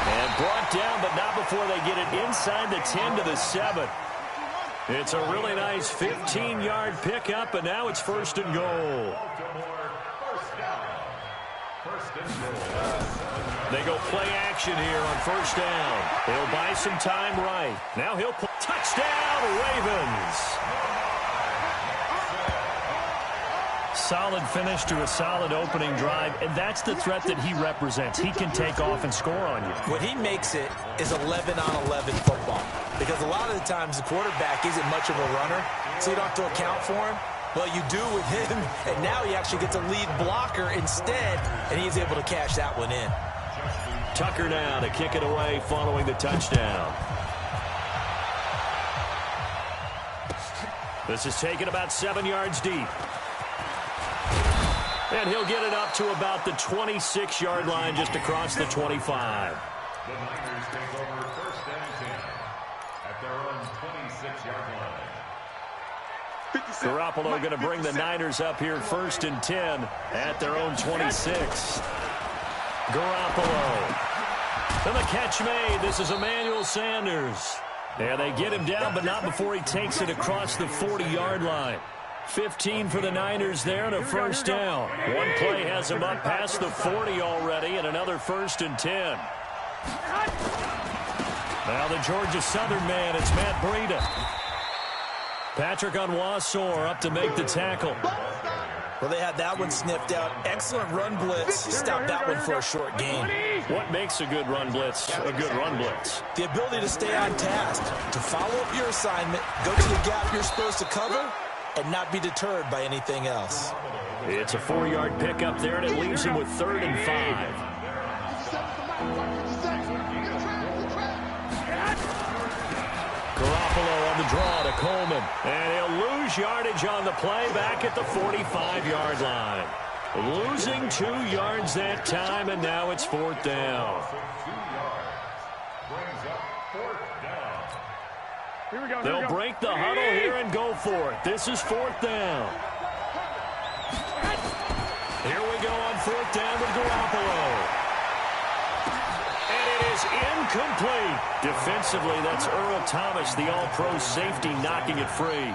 And brought down, but not before they get it inside the 10 to the 7. It's a really nice 15-yard pickup, and now it's 1st and goal. They go play action here on 1st down. He'll buy some time right. Now he'll put touchdown, Ravens. Solid finish to a solid opening drive, and that's the threat that he represents. He can take off and score on you. What he makes it is 11-on-11 football, because a lot of the times the quarterback isn't much of a runner, so you don't have to account for him. Well, you do with him, and now he actually gets a lead blocker instead, and he's able to cash that one in. Tucker now to kick it away following the touchdown. This is taken about 7 yards deep. And he'll get it up to about the 26-yard line just across the 25. The Niners take over 1st and 10 at their own 26-yard line. Garoppolo going to bring the Niners up here 1st and 10 at their own 26. Garoppolo. And the catch made. This is Emmanuel Sanders. And they get him down, but not before he takes it across the 40-yard line. 15 for the Niners there and a 1st down. One play has him up past the 40 already, and another 1st and 10. Now the Georgia Southern man, it's Matt Breida. Patrick Onwuasor up to make the tackle. Well, they had that one sniffed out. Excellent run blitz. Stop that one for a short gain. What makes a good run blitz a good run blitz? The ability to stay on task, to follow up your assignment, go to the gap you're supposed to cover, and not be deterred by anything else. It's a 4-yard pickup there, and it leaves him with 3rd and 5. Garoppolo on the draw to Coleman. And he'll lose yardage on the play back at the 45-yard line. Losing 2 yards that time, and now it's 4th down. They'll break the huddle here and go for it. This is 4th down. Here we go on 4th down with Garoppolo. And it is incomplete. Defensively, that's Earl Thomas, the all-pro safety, knocking it free.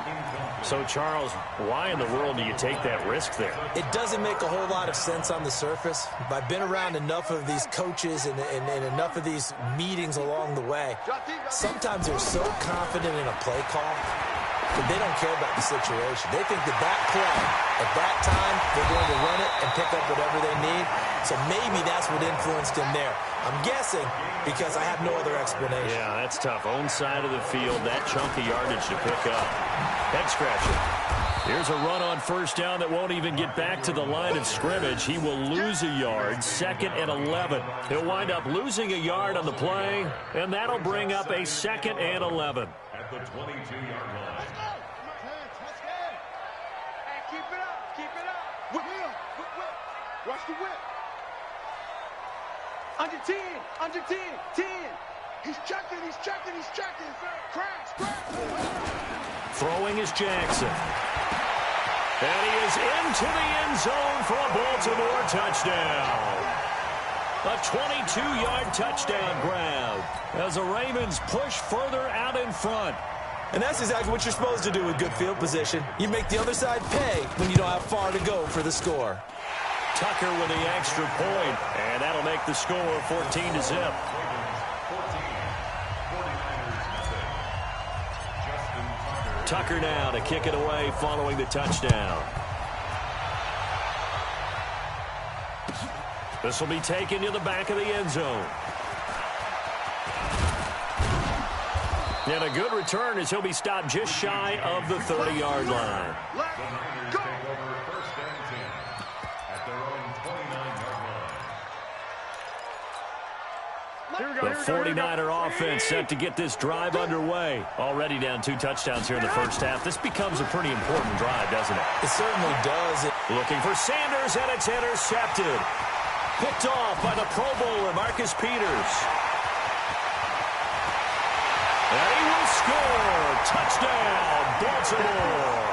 So, Charles, why in the world do you take that risk there? It doesn't make a whole lot of sense on the surface. I've been around enough of these coaches and enough of these meetings along the way. Sometimes they're so confident in a play call that they don't care about the situation. They think that play, at that time, they're going to run it and pick up whatever they need. So maybe that's what influenced him there. I'm guessing because I have no other explanation. Yeah, that's tough. Own side of the field, that chunk of yardage to pick up. Head scratcher. Here's a run on 1st down that won't even get back to the line of scrimmage. He will lose a yard, 2nd and 11. He'll wind up losing a yard on the play, and that'll bring up a 2nd and 11. At the 22-yard line. Hey, keep it up. Whip. Watch the whip. Under 10. 10. He's checking. Crash. Throwing is Jackson. And he is into the end zone for a Baltimore touchdown. A 22-yard touchdown grab as the Ravens push further out in front. And that's exactly what you're supposed to do with good field position. You make the other side pay when you don't have far to go for the score. Tucker with the extra point, and that'll make the score 14-0. Tucker now to kick it away following the touchdown. This will be taken to the back of the end zone. And a good return as he'll be stopped just shy of the 30-yard line. Let's go. First and 10 at their own 29-yard line. The 49er offense set to get this drive underway. Already down 2 touchdowns here in the first half. This becomes a pretty important drive, doesn't it? It certainly does. Looking for Sanders, and it's intercepted. Picked off by the Pro Bowler, Marcus Peters. And he will score. Touchdown, Baltimore.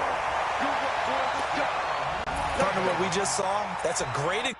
Partner, what we just saw, that's a great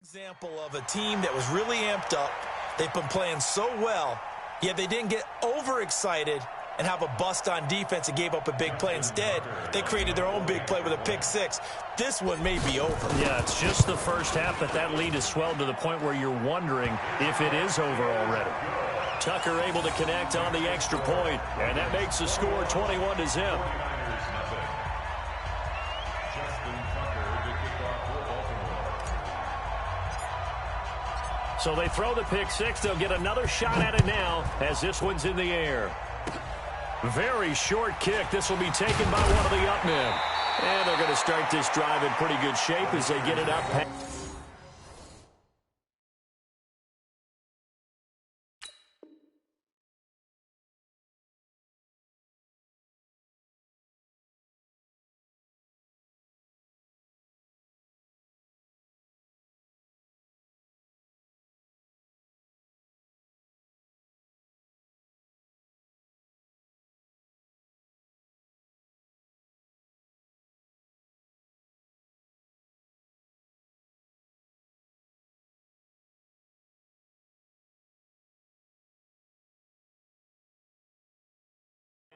example of a team that was really amped up. They've been playing so well, yet they didn't get overexcited and have a bust on defense and gave up a big play. Instead, they created their own big play with a pick six. This one may be over. Yeah, it's just the first half, but that lead has swelled to the point where you're wondering if it is over already. Tucker able to connect on the extra point, and that makes the score 21-0. So they throw the pick six. They'll get another shot at it now as this one's in the air. Very short kick. This will be taken by one of the up men. And they're going to start this drive in pretty good shape as they get it up.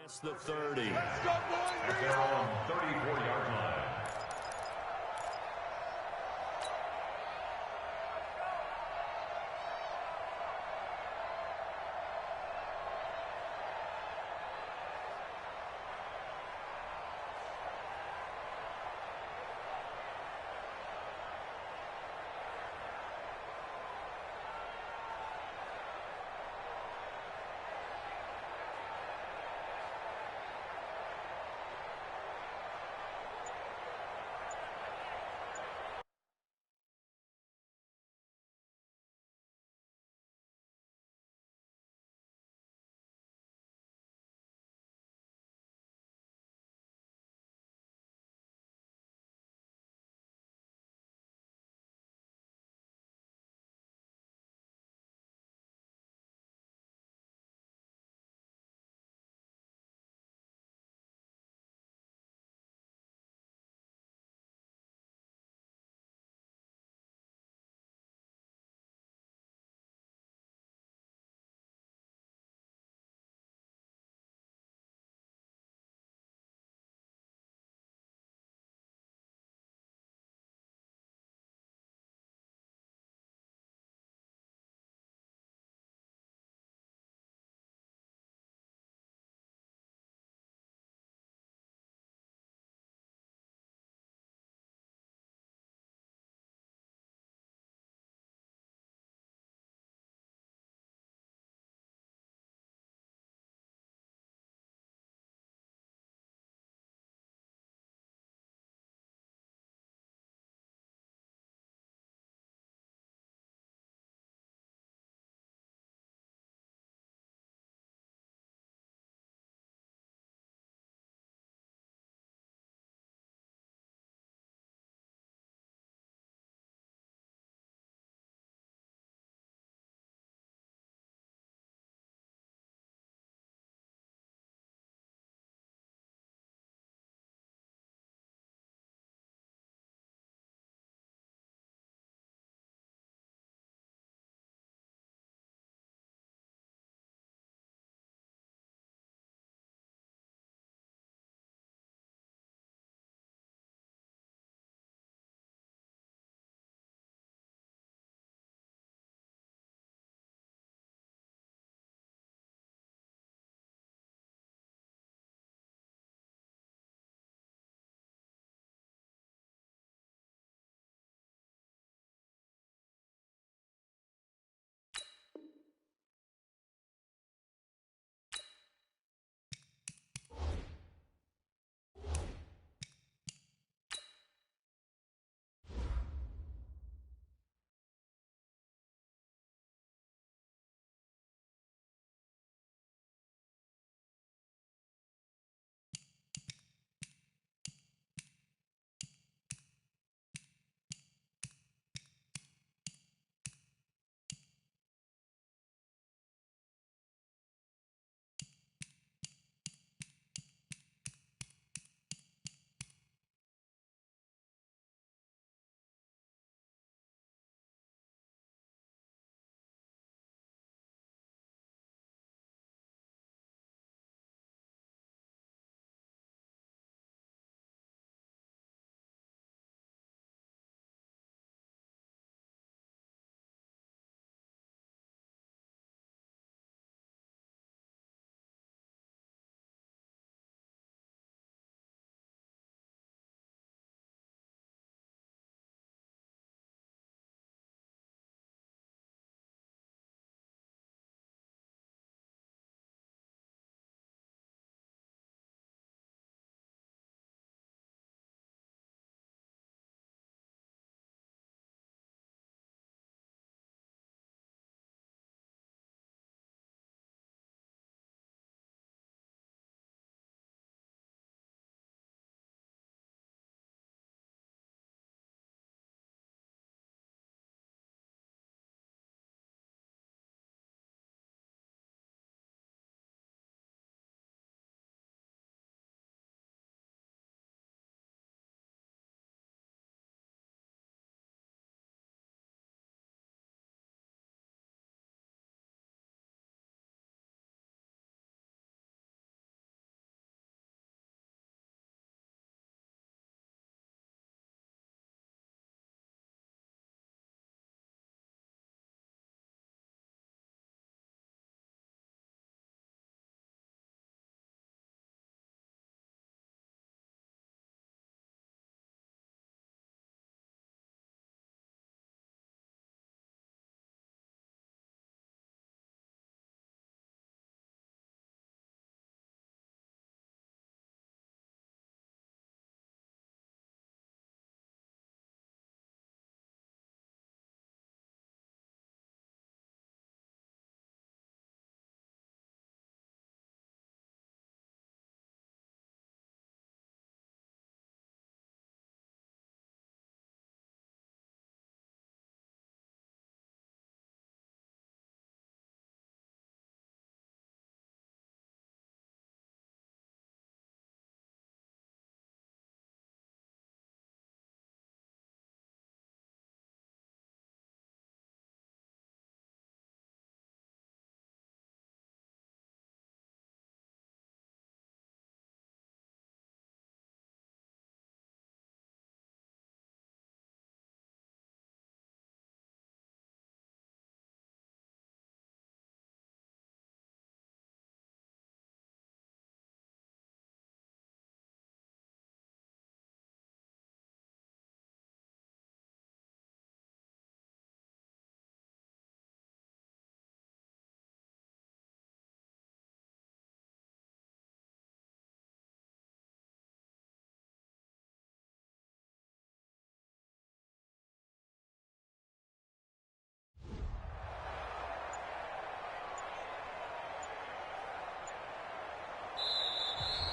Past the 30. At their own 34-yard line.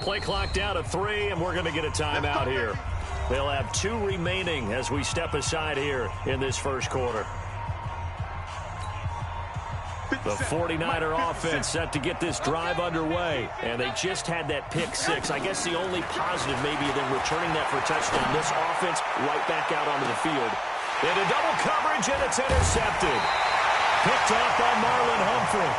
Play clock down to 3, and we're going to get a timeout here. They'll have 2 remaining as we step aside here in this first quarter. The 49er offense set to get this drive underway, and they just had that pick 6. I guess the only positive maybe them returning that for a touchdown. This offense right back out onto the field. Into double coverage, and it's intercepted. Picked off by Marlon Humphrey.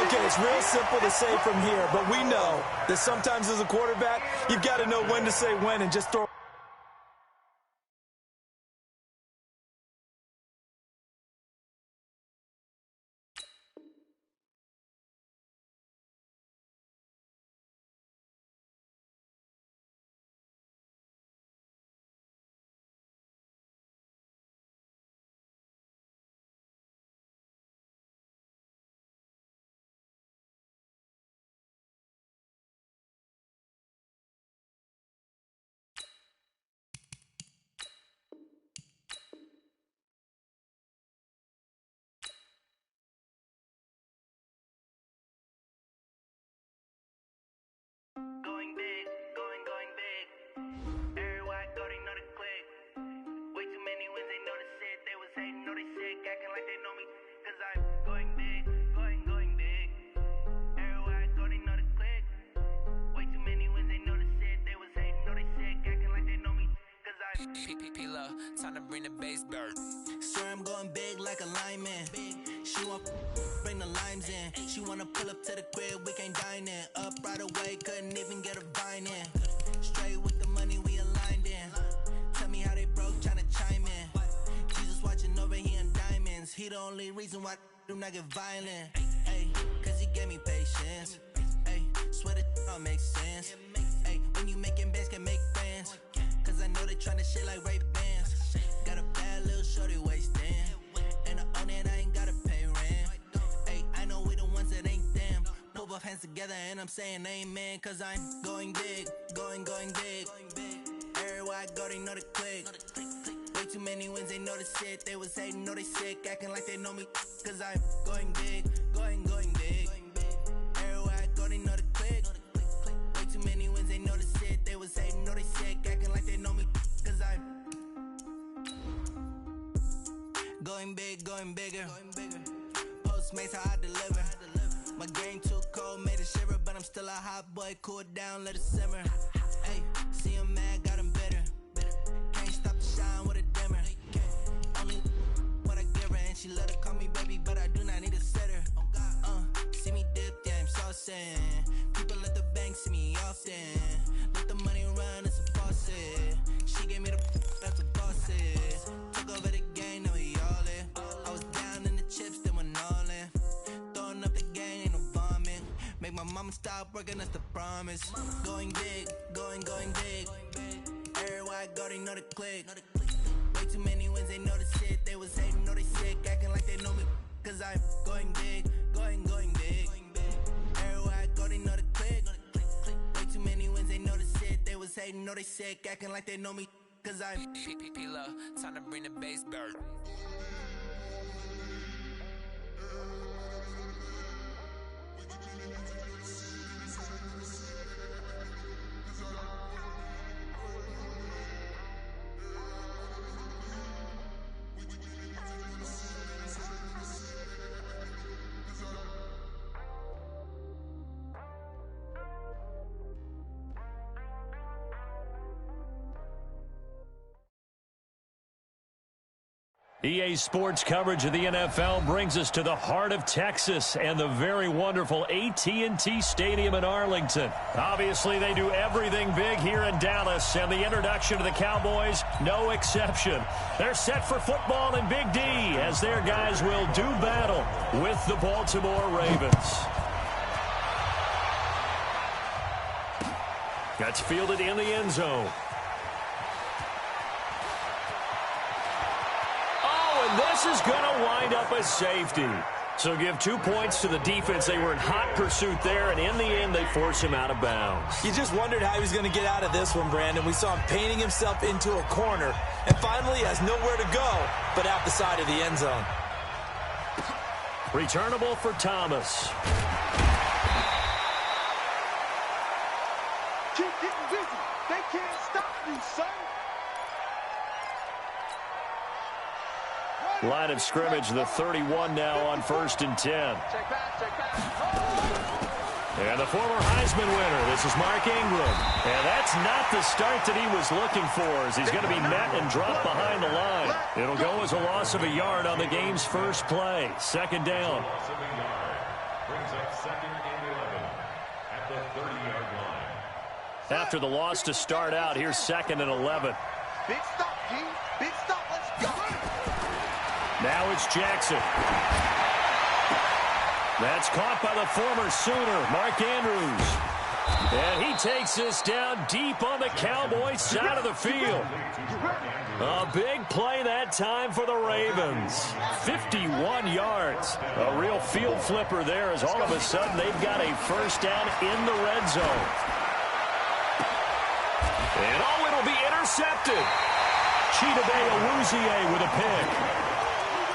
Okay, it's real simple to say from here, but we know that sometimes as a quarterback, you've got to know when to say when and just throw. Going big, going big. Everywhere I go, they know the click. Way too many wins, they know the shit. They was hating, know they sick, acting like they know me. Cause I'm going big, going big. Everywhere I go, they know the click. Way too many wins, they know the shit. They was hating, know they sick, acting like they know me. Cause I'm P-P-P-Love, time to bring the bass bird. Swear I'm going big like a lineman. She want bring the limes in. She wanna pull up to the crib, we can't dine in. Up right away, couldn't even get a vine in. Straight with the money we aligned in. Tell me how they broke, tryna chime in. Jesus watching over here in diamonds. He the only reason why I do not get violent. Ay, cause he gave me patience. Ay, swear that all makes sense. Ay, when you making bands can make friends. Cause I know they tryna shit like Ray-Bans. Got a bad little shorty wasting. And I own it, I ain't gotta pay rent. Ay, I know we the ones that ain't them. Put both hands together and I'm saying amen. Cause I'm going big, going big. Everywhere I go, they know the click. Way too many wins, they know the shit. They was hating, know they sick, acting like they know me. Cause I'm going big, going big. Everywhere I go, they know the click. Way too many wins, they know the shit. They was hating, know they sick, acting like they know me. Cause I'm going big, going bigger. Postmates how I deliver. My game too cold, made it shiver, but I'm still a hot boy. Cool it down, let it simmer. Hey, see him mad, got him bitter. Can't stop the shine with a dimmer. Only what I give her, and she let her call me baby, but I do not need a sitter. See me dip, yeah, I'm saucing. People at the bank see me often. Let the money run, it's a faucet. She gave me the that's a faucet. Took over the game, now we all in. I was down in the chips, then went all in. Throwing up the game, ain't no bombing. Make my mama stop working, that's the promise. Going big, going big. Everywhere I go, they know the click. Way too many wins, they know the shit. They was hating, know they sick, acting like they know me. Cause I'm going big, going big. Everywhere I go, they know the click. Way too many wins, they know the shit. They was hating, know they sick, acting like they know me. Cause I'm P-P-P-Love, time to bring the bass bird. EA Sports coverage of the NFL brings us to the heart of Texas and the very wonderful AT&T Stadium in Arlington. Obviously, they do everything big here in Dallas, and the introduction to the Cowboys, no exception. They're set for football in Big D as their guys will do battle with the Baltimore Ravens. That's fielded in the end zone. This is going to wind up a safety. So give 2 points to the defense. They were in hot pursuit there, and in the end, they force him out of bounds. You just wondered how he was going to get out of this one, Brandon. We saw him painting himself into a corner, and finally has nowhere to go but out the side of the end zone. Returnable for Thomas. getting busy. They can't stop you, son. Line of scrimmage, the 31 now on 1st and 10. Check back. And the former Heisman winner, this is Mark Ingram. And that's not the start that he was looking for, as he's going to be met and dropped behind the line. It'll go as a loss of a yard on the game's first play. 2nd down. Loss of a yard. Brings up 2nd and 11 at the 30-yard line. After the loss to start out, here's 2nd and 11. Big stop, G. Big stop. Let's go. Now it's Jackson. That's caught by the former Sooner, Mark Andrews. And he takes this down deep on the Cowboys side of the field. A big play that time for the Ravens. 51 yards. A real field flipper there, as all of a sudden they've got a first down in the red zone. And oh, it'll be intercepted. Chidobe Awuzie with a pick.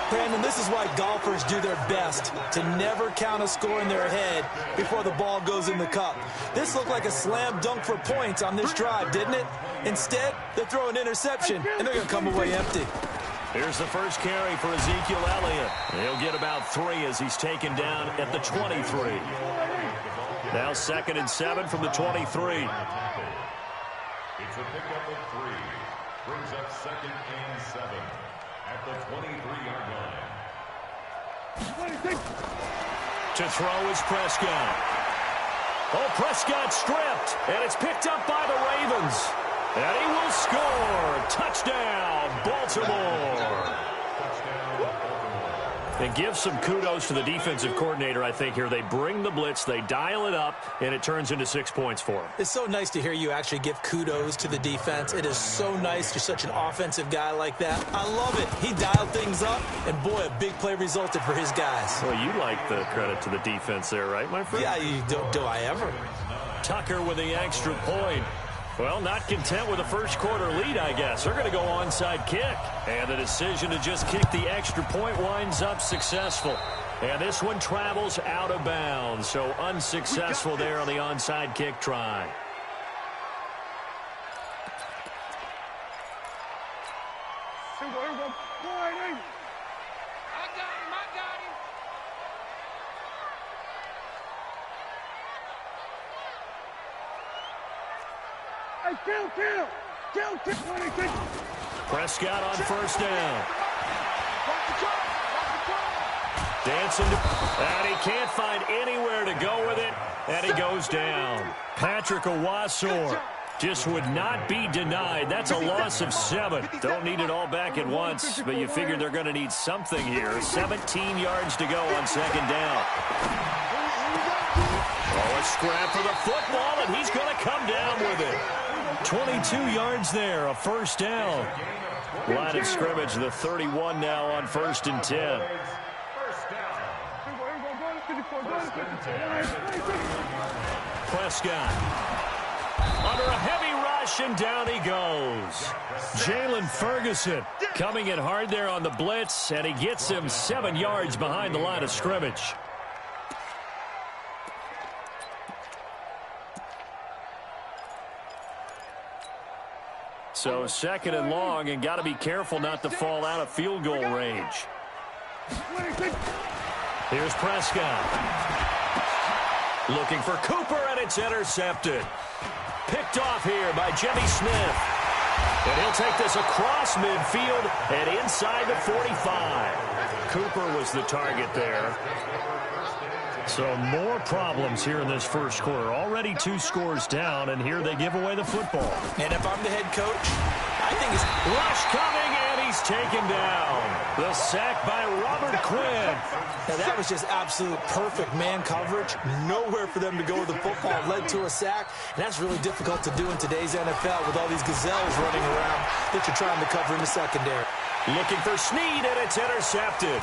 Brandon, this is why golfers do their best to never count a score in their head before the ball goes in the cup. This looked like a slam dunk for points on this drive, didn't it? Instead, they throw an interception, and they're going to come away empty. Here's the first carry for Ezekiel Elliott. He'll get about 3 as he's taken down at the 23. Now 2nd and 7 from the 23. It's a pickup of 3. Brings up 2nd and 7 at the 23-yard line. To throw is Prescott. Oh, Prescott stripped, and it's picked up by the Ravens. And he will score. Touchdown, Baltimore. And give some kudos to the defensive coordinator, I think, here. They bring the blitz, they dial it up, and it turns into 6 points for them. It's so nice to hear you actually give kudos to the defense. It is so nice. You're such an offensive guy like that. I love it. He dialed things up, and boy, a big play resulted for his guys. Well, you like the credit to the defense there, right, my friend? Yeah, do I ever? Tucker with the extra point. Well, not content with a first quarter lead, I guess. They're going to go onside kick. And the decision to just kick the extra point winds up successful. And this one travels out of bounds. So unsuccessful there on the onside kick try. Prescott on first down. Dancing and he can't find anywhere to go with it, and he goes down. Patrick Owasor just would not be denied. That's a loss of 7. Don't need it all back at once, but you figure they're going to need something here. 17 yards to go on 2nd down. Oh, a scrap for the football, and he's going to come down with it. 22 yards there, a first down. Line of scrimmage, the 31 now on 1st and 10. Prescott under a heavy rush, and down he goes. Jalen Ferguson coming in hard there on the blitz, and he gets him 7 yards behind the line of scrimmage. So 2nd and long, and got to be careful not to fall out of field goal range. Here's Prescott. Looking for Cooper, and it's intercepted. Picked off here by Jimmy Smith. And he'll take this across midfield and inside the 45. Cooper was the target there. So more problems here in this first quarter. Already 2 scores down, and here they give away the football. And if I'm the head coach, I think it's rush coming, and he's taken down. The sack by Robert Quinn. Now that was just absolute perfect man coverage. Nowhere for them to go with the football. Led to a sack, and that's really difficult to do in today's NFL with all these gazelles running around that you're trying to cover in the secondary. Looking for Snead, and it's intercepted.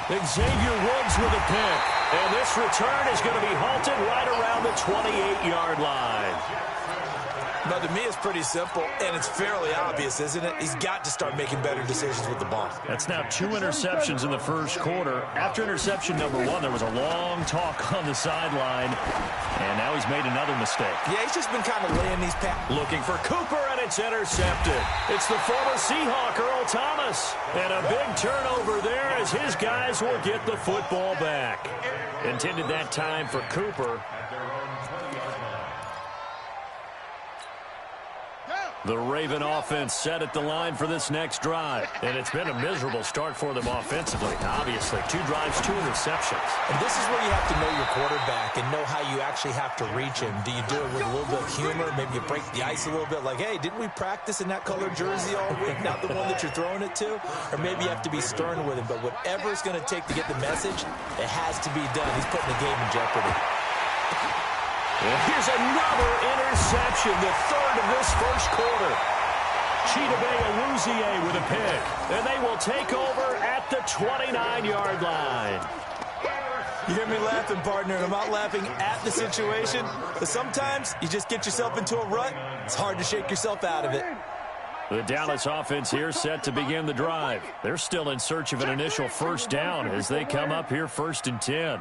Xavier Woods with a pick. And this return is going to be halted right around the 28-yard line. No, to me, it's pretty simple, and it's fairly obvious, isn't it? He's got to start making better decisions with the ball. That's now 2 interceptions in the first quarter. After interception number 1, there was a long talk on the sideline, and now he's made another mistake. Yeah, he's just been kind of laying these passes. Looking for Cooper, and it's intercepted. It's the former Seahawk, Earl Thomas. And a big turnover there as his guys will get the football back. Intended that time for Cooper. The Raven offense set at the line for this next drive. And it's been a miserable start for them offensively. Obviously, 2 drives, 2 interceptions. And this is where you have to know your quarterback and know how you actually have to reach him. Do you do it with a little bit of humor? Maybe you break the ice a little bit like, hey, didn't we practice in that colored jersey all week? Not the one that you're throwing it to? Or maybe you have to be stern with him. But whatever it's going to take to get the message, it has to be done. He's putting the game in jeopardy. And here's another interception, the 3rd of this first quarter. Chidobe Awuzie with a pick. And they will take over at the 29-yard line. You hear me laughing, partner, and I'm not laughing at the situation. But sometimes you just get yourself into a rut. It's hard to shake yourself out of it. The Dallas offense here set to begin the drive. They're still in search of an initial first down as they come up here 1st and 10.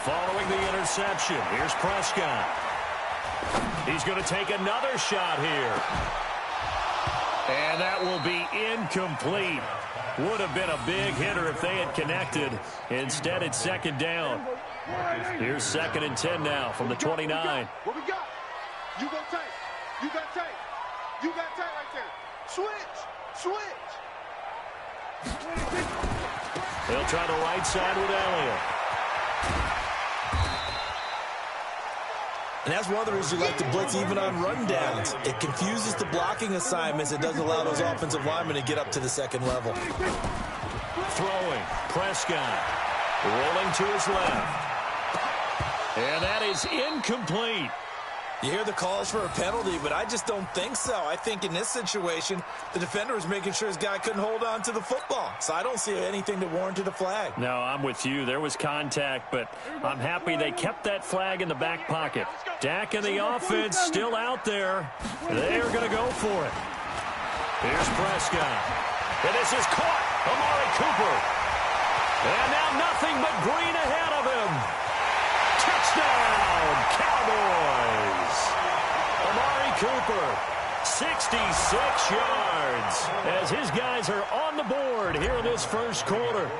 Following the interception, here's Prescott. He's going to take another shot here. And that will be incomplete. Would have been a big hitter if they had connected. Instead, it's 2nd down. Here's 2nd and 10 now from the 29. What we got? You go tight. You got tight. You got tight right there. Switch. They'll try the right side with Elliott. And that's one of the reasons you like to blitz even on run downs. It confuses the blocking assignments. It doesn't allow those offensive linemen to get up to the 2nd level. Throwing. Prescott. Rolling to his left. And that is incomplete. You hear the calls for a penalty, but I just don't think so. I think in this situation, the defender was making sure his guy couldn't hold on to the football. So I don't see anything that warranted a flag. No, I'm with you. There was contact, but I'm happy they kept that flag in the back pocket. Dak and the offense still out there. They are going to go for it. Here's Prescott. And this is caught. Amari Cooper. And now nothing but green ahead of him. Touchdown, Cowboys. Amari Cooper, 66 yards, as his guys are on the board here in this first quarter.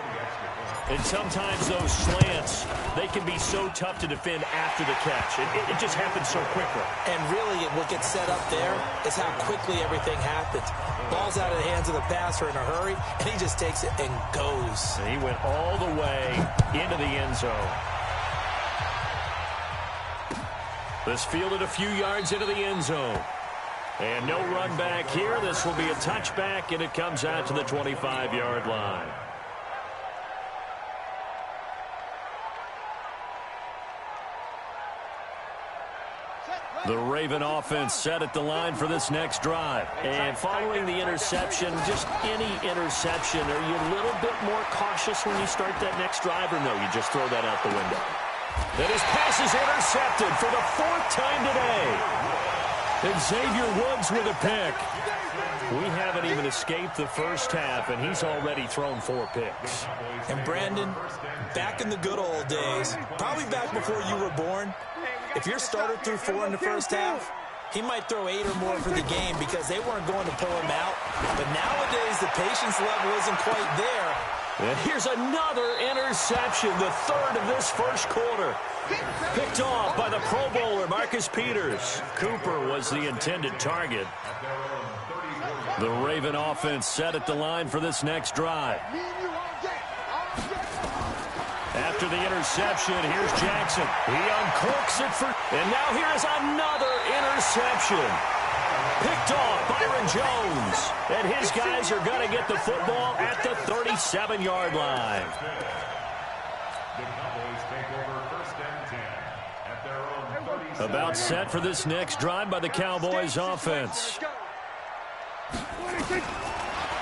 And sometimes those slants, they can be so tough to defend after the catch. It just happens so quickly. And really, what gets set up there is how quickly everything happens. Ball's out of the hands of the passer in a hurry, and he just takes it and goes. And he went all the way into the end zone. This fielded a few yards into the end zone. And no run back here. This will be a touchback, and it comes out to the 25-yard line. The Raven offense set at the line for this next drive. And following the interception, just any interception, are you a little bit more cautious when you start that next drive, or no, you just throw that out the window? And his pass is intercepted for the 4th time today. And Xavier Woods with a pick. We haven't even escaped the first half, and he's already thrown 4 picks. And Brandon, back in the good old days, probably back before you were born, if your starter threw 4 in the first half, he might throw 8 or more for the game because they weren't going to pull him out. But nowadays, the patience level isn't quite there. And here's another interception, the 3rd of this first quarter. Picked off by the Pro Bowler, Marcus Peters. Cooper was the intended target. The Raven offense set at the line for this next drive. After the interception, here's Jackson. He uncorks it for... And now here is another interception. Picked off Byron Jones. And his guys are going to get the football at the 37-yard line. The Cowboys take over 1st and 10 at their own 37. About set for this next drive by the Cowboys offense.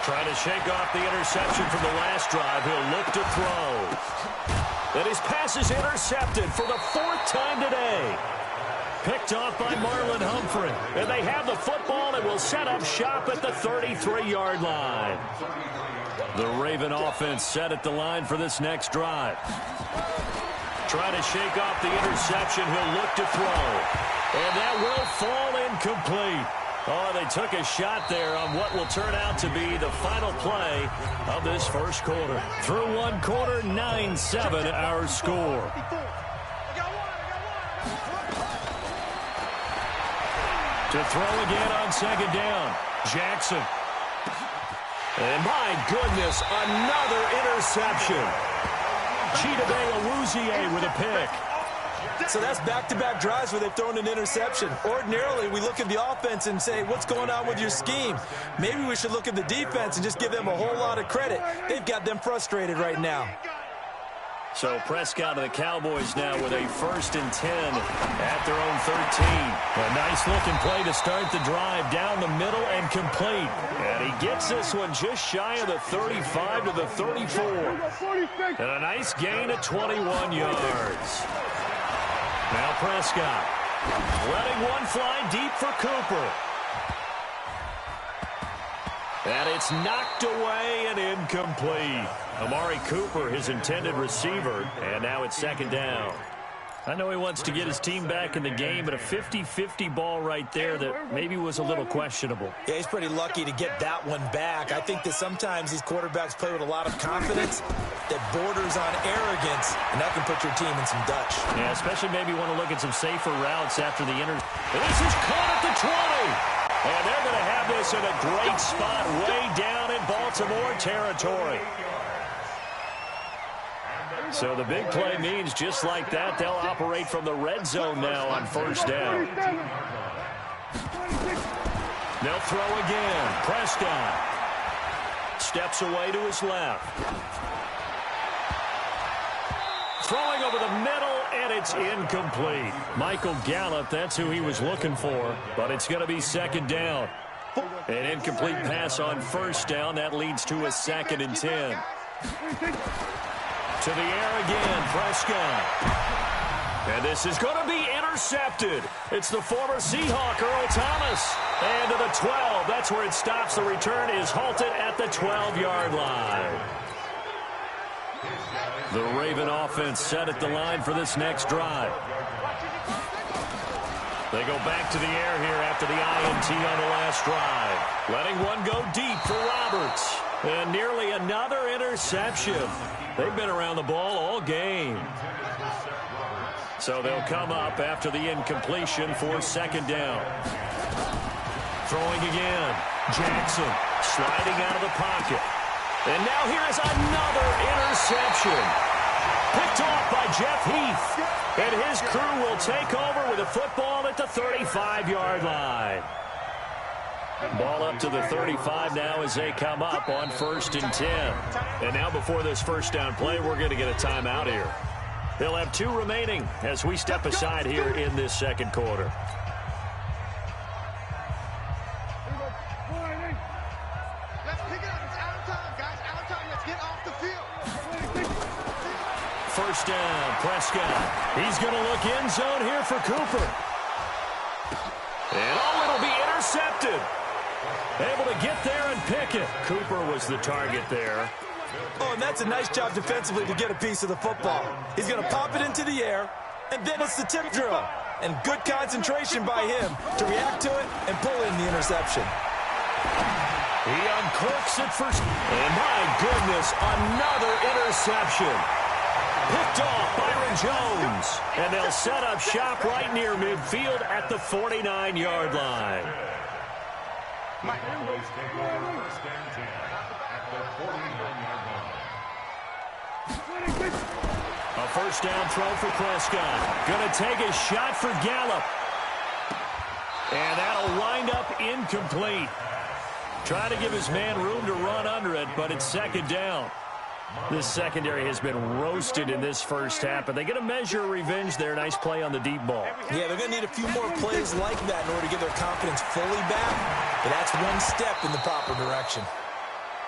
Trying to shake off the interception from the last drive. He'll look to throw. And his pass is intercepted for the 4th time today. Picked off by Marlon Humphrey. And they have the football and will set up shop at the 33-yard line. The Raven offense set at the line for this next drive. Trying to shake off the interception. He'll look to throw. And that will fall incomplete. Oh, they took a shot there on what will turn out to be the final play of this first quarter. Through one quarter, 9-7 our score. To throw again on second down. Jackson. And my goodness, another interception. Chidobe Awuzie with a pick. So that's back-to-back drives where they've thrown an interception. Ordinarily, we look at the offense and say, what's going on with your scheme? Maybe we should look at the defense and just give them a whole lot of credit. They've got them frustrated right now. So Prescott of the Cowboys now with a 1st and 10 at their own 13. A nice-looking play to start the drive down the middle and complete. And he gets this one just shy of the 35 to the 34. And a nice gain of 21 yards. Now Prescott letting one fly deep for Cooper. And it's knocked away and incomplete. Amari Cooper, his intended receiver, and now it's second down. I know he wants to get his team back in the game, but a 50-50 ball right there that maybe was a little questionable. Yeah, he's pretty lucky to get that one back. I think that sometimes these quarterbacks play with a lot of confidence that borders on arrogance, and that can put your team in some Dutch. Yeah, especially maybe want to look at some safer routes after the And this is caught at the 20. And they're going to have this in a great spot way down in Baltimore territory. So the big play means just like that, they'll operate from the red zone now on first down. They'll throw again. Prescott steps away to his left. Throwing over the middle, and it's incomplete. Michael Gallup, that's who he was looking for, but it's going to be second down. An incomplete pass on first down. That leads to a 2nd and 10. To the air again, Prescott. And this is going to be intercepted. It's the former Seahawk, Earl Thomas. And to the 12. That's where it stops. The return is halted at the 12-yard line. The Raven offense set at the line for this next drive. They go back to the air here after the INT on the last drive. Letting one go deep for Roberts. And nearly another interception. They've been around the ball all game. So they'll come up after the incompletion for second down. Throwing again. Jackson sliding out of the pocket. And now here is another interception. Picked off by Jeff Heath. And his crew will take over with the football at the 35-yard line. Ball up to the 35 now as they come up on 1st and 10. And now before this first down play, we're going to get a timeout here. They'll have 2 remaining as we step aside here in this second quarter. First down, Prescott. He's going to look end zone here for Cooper. And it'll be intercepted. Able to get there and pick it. Cooper was the target there. Oh, and that's a nice job defensively to get a piece of the football. He's going to pop it into the air, and then it's the tip drill. And good concentration by him to react to it and pull in the interception. He uncorks it first. And my goodness, another interception. Picked off Byron Jones. And they'll set up shop right near midfield at the 49-yard line. Cowboys take over 1st and 10 at the 49-yard line. A first down throw for Prescott. Going to take a shot for Gallup. And that'll wind up incomplete. Trying to give his man room to run under it, but it's second down. This secondary has been roasted in this first half, but they get a measure of revenge there. Nice play on the deep ball. Yeah, they're going to need a few more plays like that in order to get their confidence fully back. But that's one step in the proper direction.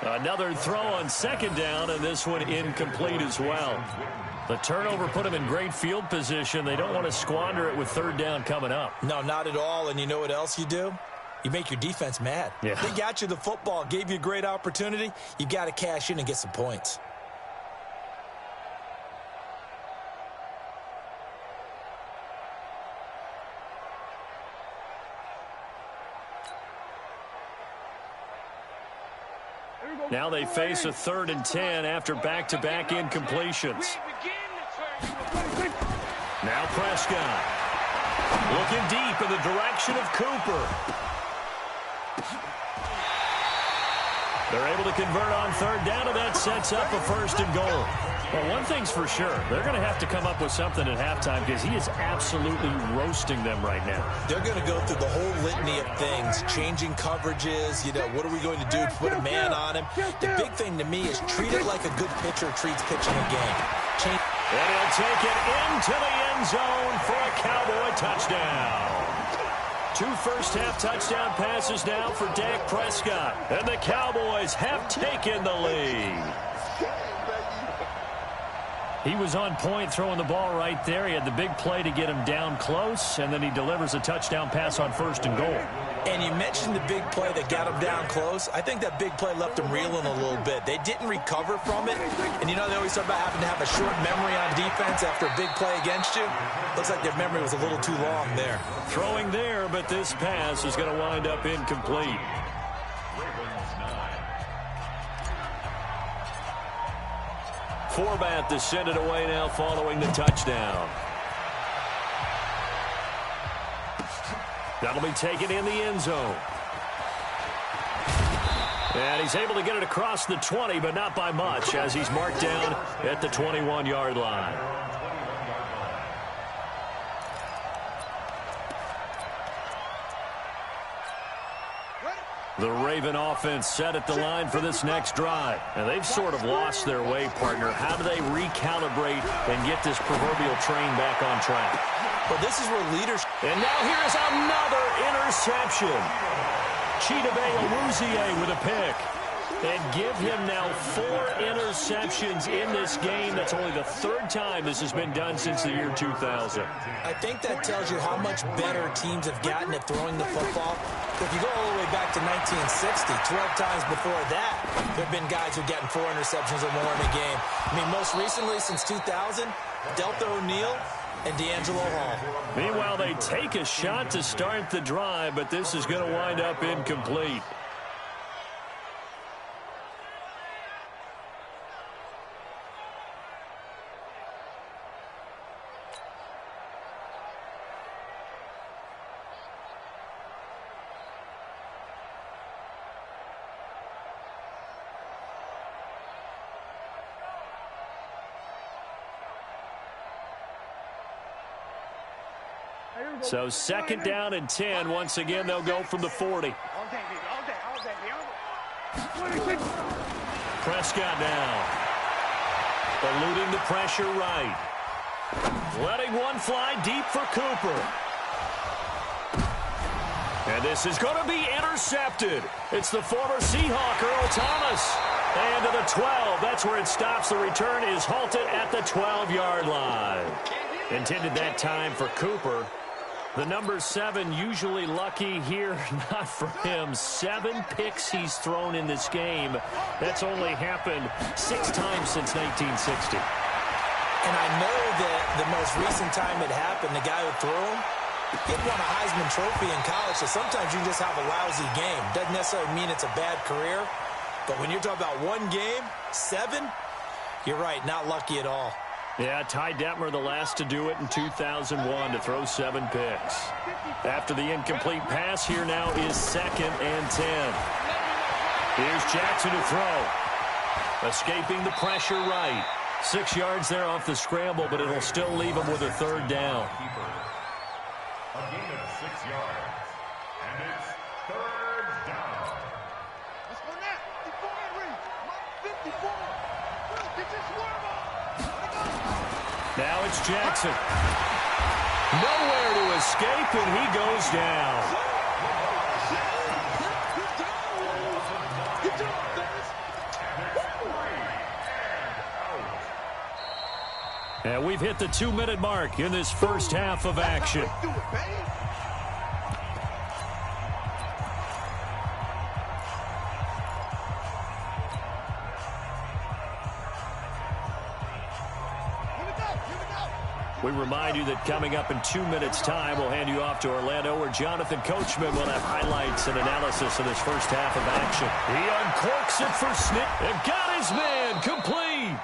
Another throw on second down, and this one incomplete as well. The turnover put them in great field position. They don't want to squander it with third down coming up. No, not at all. And you know what else you do? You make your defense mad. Yeah. They got you the football, gave you a great opportunity. You got to cash in and get some points. Now they face a 3rd and 10 after back-to-back incompletions. Now Prescott. Looking deep in the direction of Cooper. They're able to convert on third down, and that sets up a 1st and goal. Well, one thing's for sure. They're going to have to come up with something at halftime because he is absolutely roasting them right now. They're going to go through the whole litany of things, changing coverages, what are we going to do to put a man on him? The big thing to me is treat it like a good pitcher treats pitching a game. And he'll take it into the end zone for a Cowboy touchdown. 2 first-half touchdown passes now for Dak Prescott. And the Cowboys have taken the lead. He was on point throwing the ball right there. He had the big play to get him down close, and then he delivers a touchdown pass on 1st and goal. And you mentioned the big play that got him down close. I think that big play left him reeling a little bit. They didn't recover from it. And they always talk about having to have a short memory on defense after a big play against you. Looks like their memory was a little too long there. Throwing there, but this pass is going to wind up incomplete. Forbat to send it away now following the touchdown. That'll be taken in the end zone. And he's able to get it across the 20, but not by much, as he's marked down at the 21-yard line. The Raven offense set at the line for this next drive. And they've sort of lost their way, partner. How do they recalibrate and get this proverbial train back on track? Well, this is where leaders... And now here's another interception. Chidobe Awuzie with a pick. And give him now 4 interceptions in this game. That's only the 3rd time this has been done since the year 2000. I think that tells you how much better teams have gotten at throwing the football. If you go all the way back to 1960, 12 times before that, there have been guys who've gotten 4 interceptions or more in a game. I mean, most recently, since 2000, Delta O'Neal and D'Angelo Hall. Meanwhile, they take a shot to start the drive, but this is going to wind up incomplete. So 2nd down and 10. Once again, they'll go from the 40. Prescott now. Eluding the pressure right. Letting one fly deep for Cooper. And this is going to be intercepted. It's the former Seahawk, Earl Thomas. And to the 12. That's where it stops. The return is halted at the 12-yard line. Intended that time for Cooper. The number 7 usually lucky here, not for him. 7 picks he's thrown in this game. That's only happened 6 times since 1960. And I know that the most recent time it happened, the guy who threw him, he had won a Heisman Trophy in college, so sometimes you just have a lousy game. Doesn't necessarily mean it's a bad career, but when you're talking about one game, 7, you're right, not lucky at all. Yeah, Ty Detmer, the last to do it in 2001, to throw 7 picks. After the incomplete pass, here now is 2nd and 10. Here's Jackson to throw. Escaping the pressure right. 6 yards there off the scramble, but it'll still leave him with a 3rd down. A gain of 6 yards. And it's 3rd down. Let's go now. 54 and read. 54. Get this swerve on. Now it's Jackson. Nowhere to escape, and he goes down. We've hit the 2-minute mark in this first half of action. We remind you that coming up in 2 minutes' time, we'll hand you off to Orlando, where Jonathan Coachman will have highlights and analysis of this first half of action. He uncorks it for Snit and got his man complete.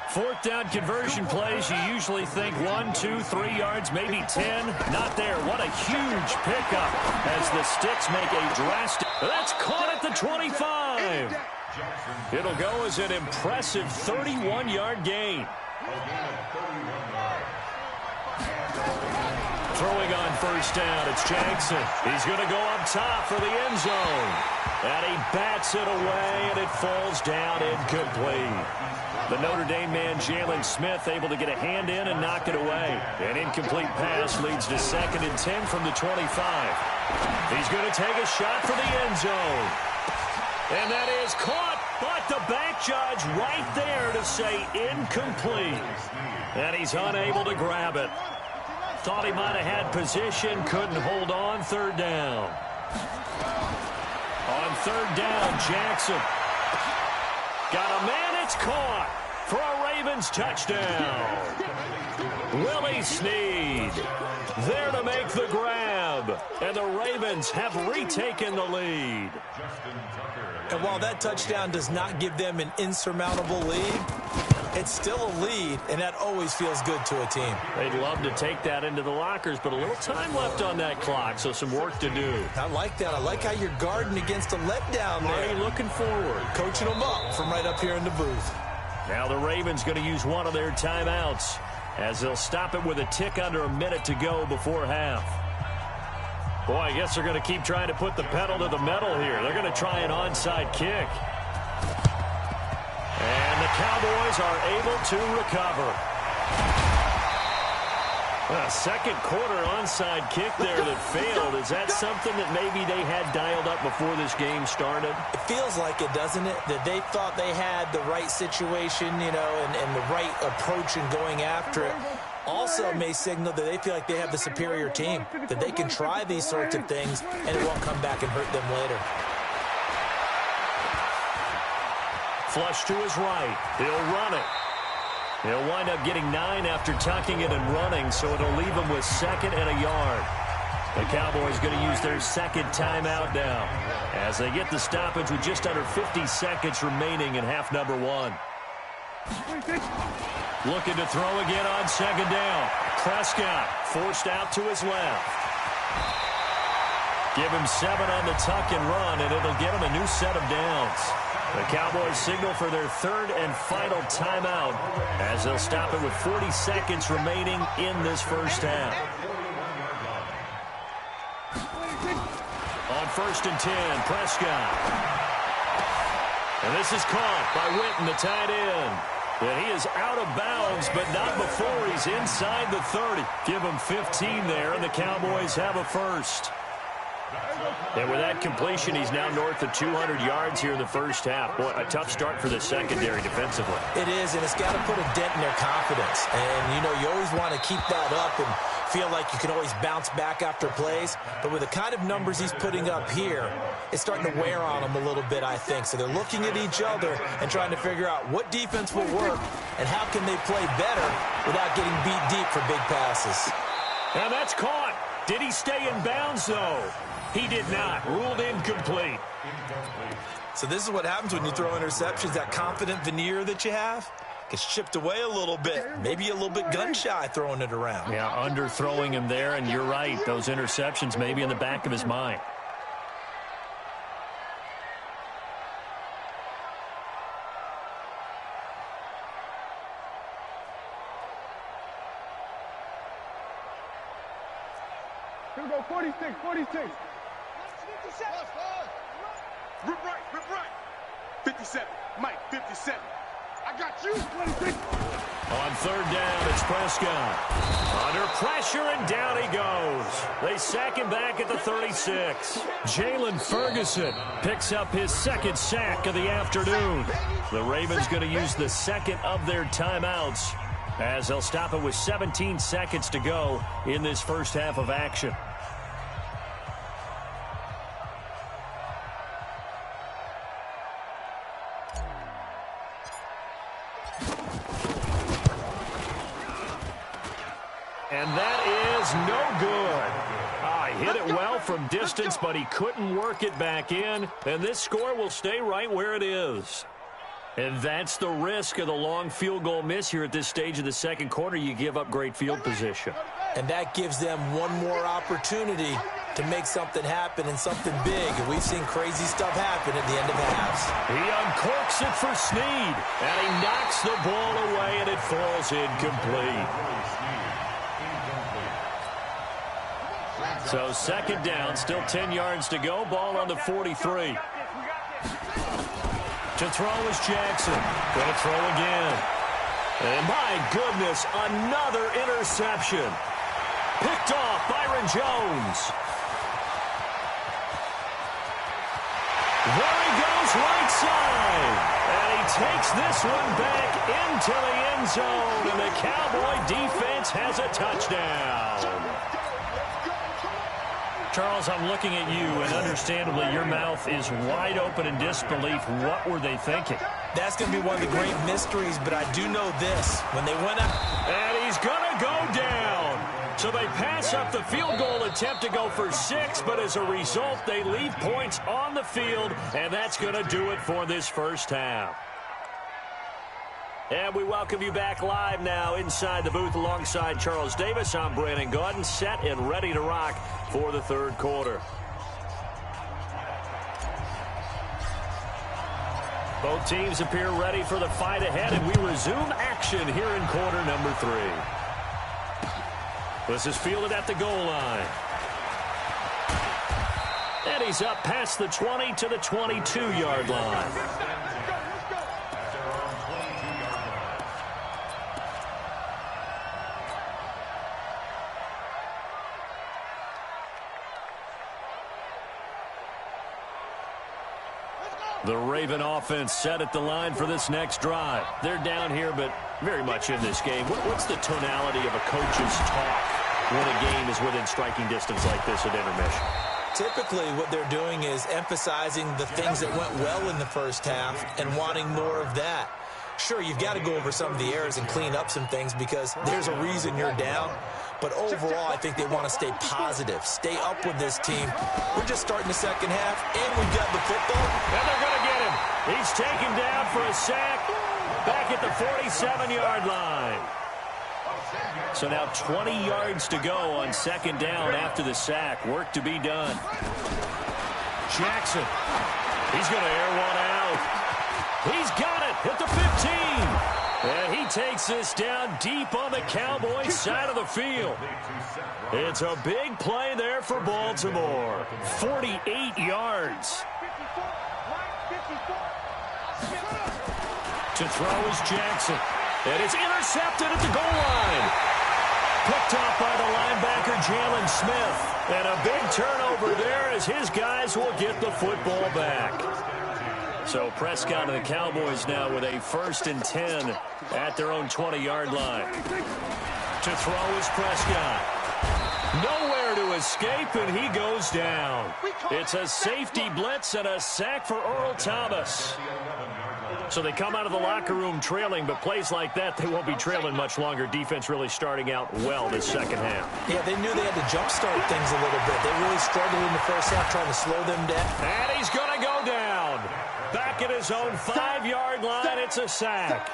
Fourth down conversion plays, you usually think 1, 2, 3 yards, maybe 10. Not there. What a huge pickup as the Sticks make a drastic. That's caught at the 25. It'll go as an impressive 31-yard gain. Throwing on first down, it's Jackson. He's going to go up top for the end zone. And he bats it away, and it falls down incomplete. The Notre Dame man, Jalen Smith, able to get a hand in and knock it away. An incomplete pass leads to 2nd and 10 from the 25. He's going to take a shot for the end zone. And that is caught, but the back judge right there to say incomplete. And he's unable to grab it. Thought he might have had position, couldn't hold on. Third down. On third down, Jackson. Got a man, it's caught for a Ravens touchdown. Willie Snead there to make the grab. And the Ravens have retaken the lead. And while that touchdown does not give them an insurmountable lead, it's still a lead, and that always feels good to a team. They'd love to take that into the lockers, but a little time left on that clock, so some work to do. I like that. I like how you're guarding against a letdown there. Are you looking forward? Coaching them up from right up here in the booth. Now the Ravens going to use one of their timeouts as they'll stop it with a tick under a minute to go before half. Boy, I guess they're going to keep trying to put the pedal to the metal here. They're going to try an onside kick. And the Cowboys are able to recover. A second quarter onside kick there that failed. Is that something that maybe they had dialed up before this game started? It feels like it, doesn't it? That they thought they had the right situation, you know, and the right approach in going after it. Also may signal that they feel like they have the superior team, that they can try these sorts of things and it won't come back and hurt them later. Flush to his right. He'll run it. He'll wind up getting 9 after tucking it and running, so it'll leave him with 2nd and a yard. The Cowboys going to use their second timeout now as they get the stoppage with just under 50 seconds remaining in half number 1. Looking to throw again on second down. Prescott forced out to his left. Give him 7 on the tuck and run, and it'll get him a new set of downs. The Cowboys signal for their third and final timeout as they'll stop it with 40 seconds remaining in this first half. On 1st and 10, Prescott. And this is caught by Witten, the tight end. And he is out of bounds, but not before he's inside the 30. Give him 15 there, and the Cowboys have a first. And with that completion, he's now north of 200 yards here in the first half. Boy, a tough start for the secondary defensively. It is, and it's got to put a dent in their confidence. And, you know, you always want to keep that up and feel like you can always bounce back after plays. But with the kind of numbers he's putting up here, it's starting to wear on them a little bit, I think. So they're looking at each other and trying to figure out what defense will work and how can they play better without getting beat deep for big passes. And that's caught. Did he stay in bounds, though? He did not. Ruled incomplete. So this is what happens when you throw interceptions. That confident veneer that you have gets chipped away a little bit. Maybe a little bit gun-shy throwing it around. Yeah, underthrowing him there, and you're right. Those interceptions may be in the back of his mind. Here we go, 46, 46. Rip right. 57, Mike, 57. I got you, 26. On third down, it's Prescott. Under pressure, and down he goes. They sack him back at the 36. Jalen Ferguson picks up his second sack of the afternoon. The Ravens going to use the second of their timeouts as they'll stop it with 17 seconds to go in this first half of action. And that is no good. He hit it well from distance, but he couldn't work it back in. And this score will stay right where it is. And that's the risk of the long field goal miss here at this stage of the second quarter. You give up great field position. And that gives them one more opportunity to make something happen and something big. And we've seen crazy stuff happen at the end of halves. He uncorks it for Snead, and he knocks the ball away, and it falls incomplete. So second down, still 10 yards to go. Ball on the 43. To throw is Jackson. Going to throw again. And my goodness, another interception. Picked off Byron Jones. There he goes, right side. And he takes this one back into the end zone. And the Cowboy defense has a touchdown. Charles, I'm looking at you, and understandably, your mouth is wide open in disbelief. What were they thinking? That's going to be one of the great mysteries, but I do know this. When they went up... And he's going to go down. So they pass up the field goal attempt to go for 6, but as a result, they leave points on the field, and that's going to do it for this first half. And we welcome you back live now inside the booth alongside Charles Davis. I'm Brandon Gaudin, set and ready to rock for the third quarter. Both teams appear ready for the fight ahead, and we resume action here in quarter number 3. This is fielded at the goal line. And he's up past the 20 to the 22-yard line. The Raven offense set at the line for this next drive. They're down here, but very much in this game. What's the tonality of a coach's talk when a game is within striking distance like this at intermission? Typically, what they're doing is emphasizing the things that went well in the first half and wanting more of that. Sure, you've got to go over some of the errors and clean up some things because there's a reason you're down. But overall, I think they want to stay positive, stay up with this team. We're just starting the second half, and we've got the football. And they're going to get him. He's taken down for a sack back at the 47-yard line. So now 20 yards to go on second down after the sack. Work to be done. Jackson. He's going to air one out. He's got it at the 15. And he takes this down deep on the Cowboys side of the field. It's a big play there for Baltimore. 48 yards. To throw is Jackson. And it's intercepted at the goal line. Picked off by the linebacker, Jalen Smith. And a big turnover there as his guys will get the football back. So Prescott and the Cowboys now with a 1st and 10 at their own 20-yard line. To throw is Prescott. Nowhere to escape, and he goes down. It's a safety blitz and a sack for Earl Thomas. So they come out of the locker room trailing, but plays like that, they won't be trailing much longer. Defense really starting out well this second half. Yeah, they knew they had to jumpstart things a little bit. They really struggled in the first half trying to slow them down. And he's going to go down. Back at his own 5-yard line, it's a sack.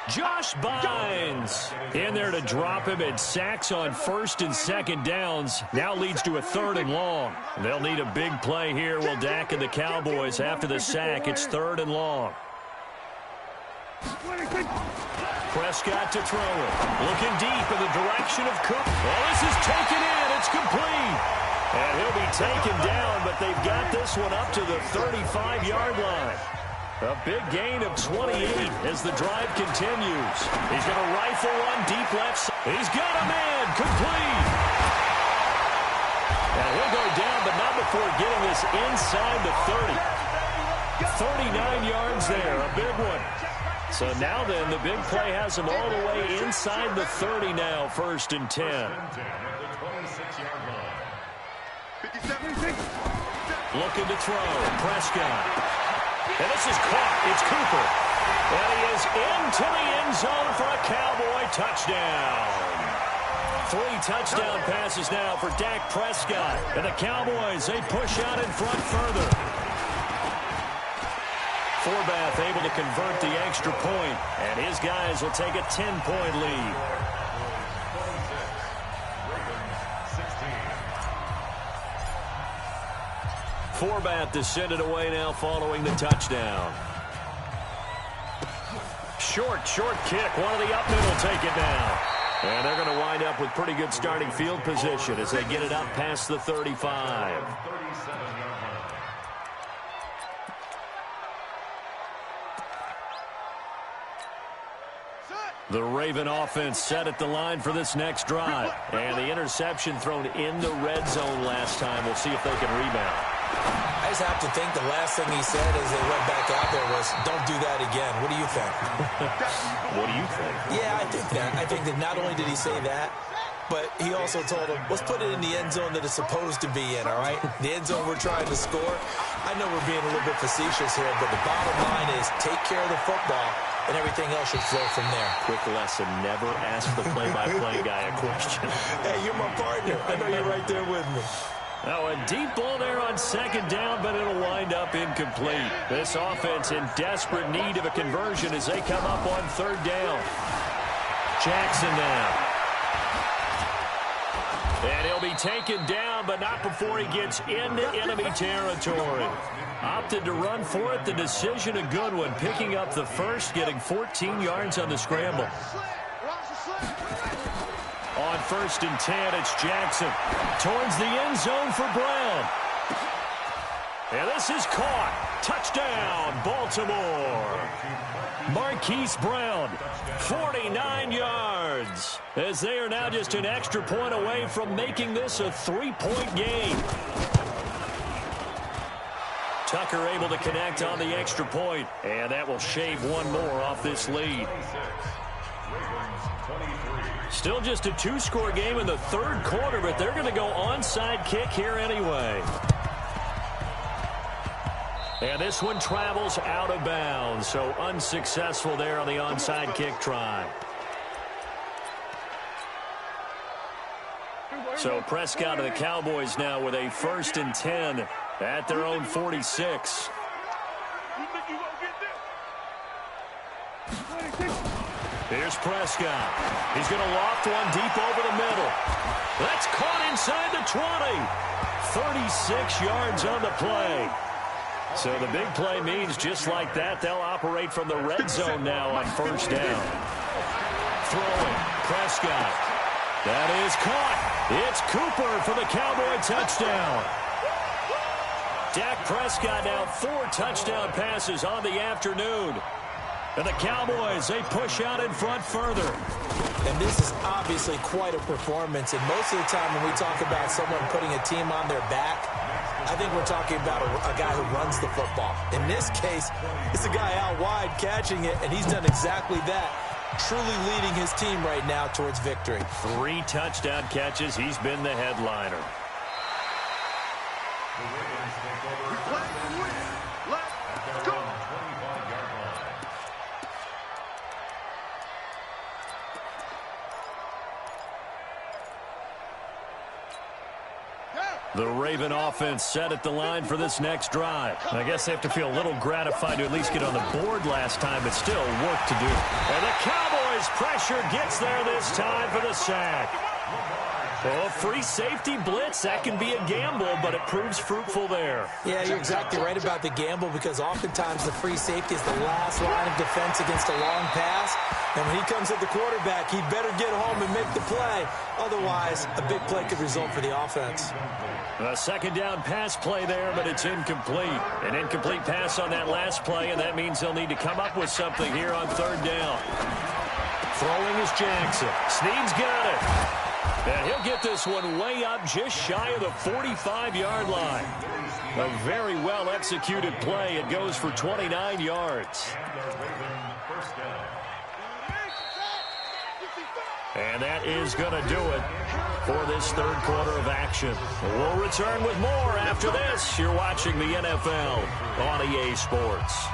Josh Bynes in there to drop him, and sacks on 1st and 2nd downs. Now leads to a 3rd and long. They'll need a big play here. Will Dak and the Cowboys after the sack. It's 3rd and long. Prescott to throw it. Looking deep in the direction of Cook. Well, this is taken in. It's complete. And he'll be taken down, but they've got this one up to the 35-yard line. A big gain of 28 as the drive continues. He's going to rifle one deep left side. He's got a man. Complete. And he'll go down, but not before getting this inside the 30. 39 yards there. A big one. So now then, the big play has them all the way inside the 30 now, 1st and 10. Looking to throw, Prescott. And this is caught. It's Cooper. And he is into the end zone for a Cowboy touchdown. 3 touchdown passes now for Dak Prescott. And the Cowboys, they push out in front further. Forbath able to convert the extra point, and his guys will take a 10-point lead. Forbath descended away now following the touchdown. Short kick. One of the up middle take it down. And they're going to wind up with pretty good starting field position as they get it up past the 35. The Raven offense set at the line for this next drive. And the interception thrown in the red zone last time. We'll see if they can rebound. I just have to think the last thing he said as they went back out there was, don't do that again. What do you think? What do you think? Yeah, I think that. I think that not only did he say that, but he also told him, let's put it in the end zone that it's supposed to be in, all right? The end zone we're trying to score. I know we're being a little bit facetious here, but the bottom line is take care of the football, and everything else should flow from there. Quick lesson, never ask the play-by-play guy a question. Hey, you're my partner. I know you're right there with me. Now, a deep ball there on 2nd down, but it'll wind up incomplete. This offense in desperate need of a conversion as they come up on 3rd down. Jackson now. And he'll be taken down, but not before he gets into enemy territory. Opted to run for it. The decision a good one. Picking up the first, getting 14 yards on the scramble. On 1st and 10, it's Jackson. Towards the end zone for Brown. And this is caught. Touchdown, Baltimore. Marquise Brown, 49 yards. As they are now just an extra point away from making this a 3-point game. Tucker able to connect on the extra point, and that will shave one more off this lead. Still just a 2-score game in the 3rd quarter, but they're going to go onside kick here anyway. And this one travels out of bounds, so unsuccessful there on the onside kick try. So Prescott of the Cowboys now with a 1st and 10 at their own 46. Here's Prescott. He's going to loft one deep over the middle. That's caught inside the 20. 36 yards on the play. So the big play means just like that, they'll operate from the red zone now on 1st down. Throwing, Prescott. That is caught. It's Cooper for the Cowboy touchdown. Dak Prescott now 4 touchdown passes on the afternoon. And the Cowboys, they push out in front further. And this is obviously quite a performance. And most of the time when we talk about someone putting a team on their back, I think we're talking about a guy who runs the football. In this case, it's a guy out wide catching it, and he's done exactly that. Truly leading his team right now towards victory. 3 touchdown catches. He's been the headliner. Let's go. The Raven offense set at the line for this next drive. I guess they have to feel a little gratified to at least get on the board last time, but still work to do. And the Cowboys' pressure gets there this time for the sack. Oh, free safety blitz, that can be a gamble, but it proves fruitful there. Yeah, you're exactly right about the gamble because oftentimes the free safety is the last line of defense against a long pass. And when he comes at the quarterback, he'd better get home and make the play. Otherwise, a big play could result for the offense. A 2nd down pass play there, but it's incomplete. An incomplete pass on that last play, and that means they'll need to come up with something here on 3rd down. Throwing is Jackson. Snead's got it. And he'll get this one way up just shy of the 45-yard line. A very well-executed play. It goes for 29 yards. First down. And that is going to do it for this third quarter of action. We'll return with more after this. You're watching the NFL on EA Sports.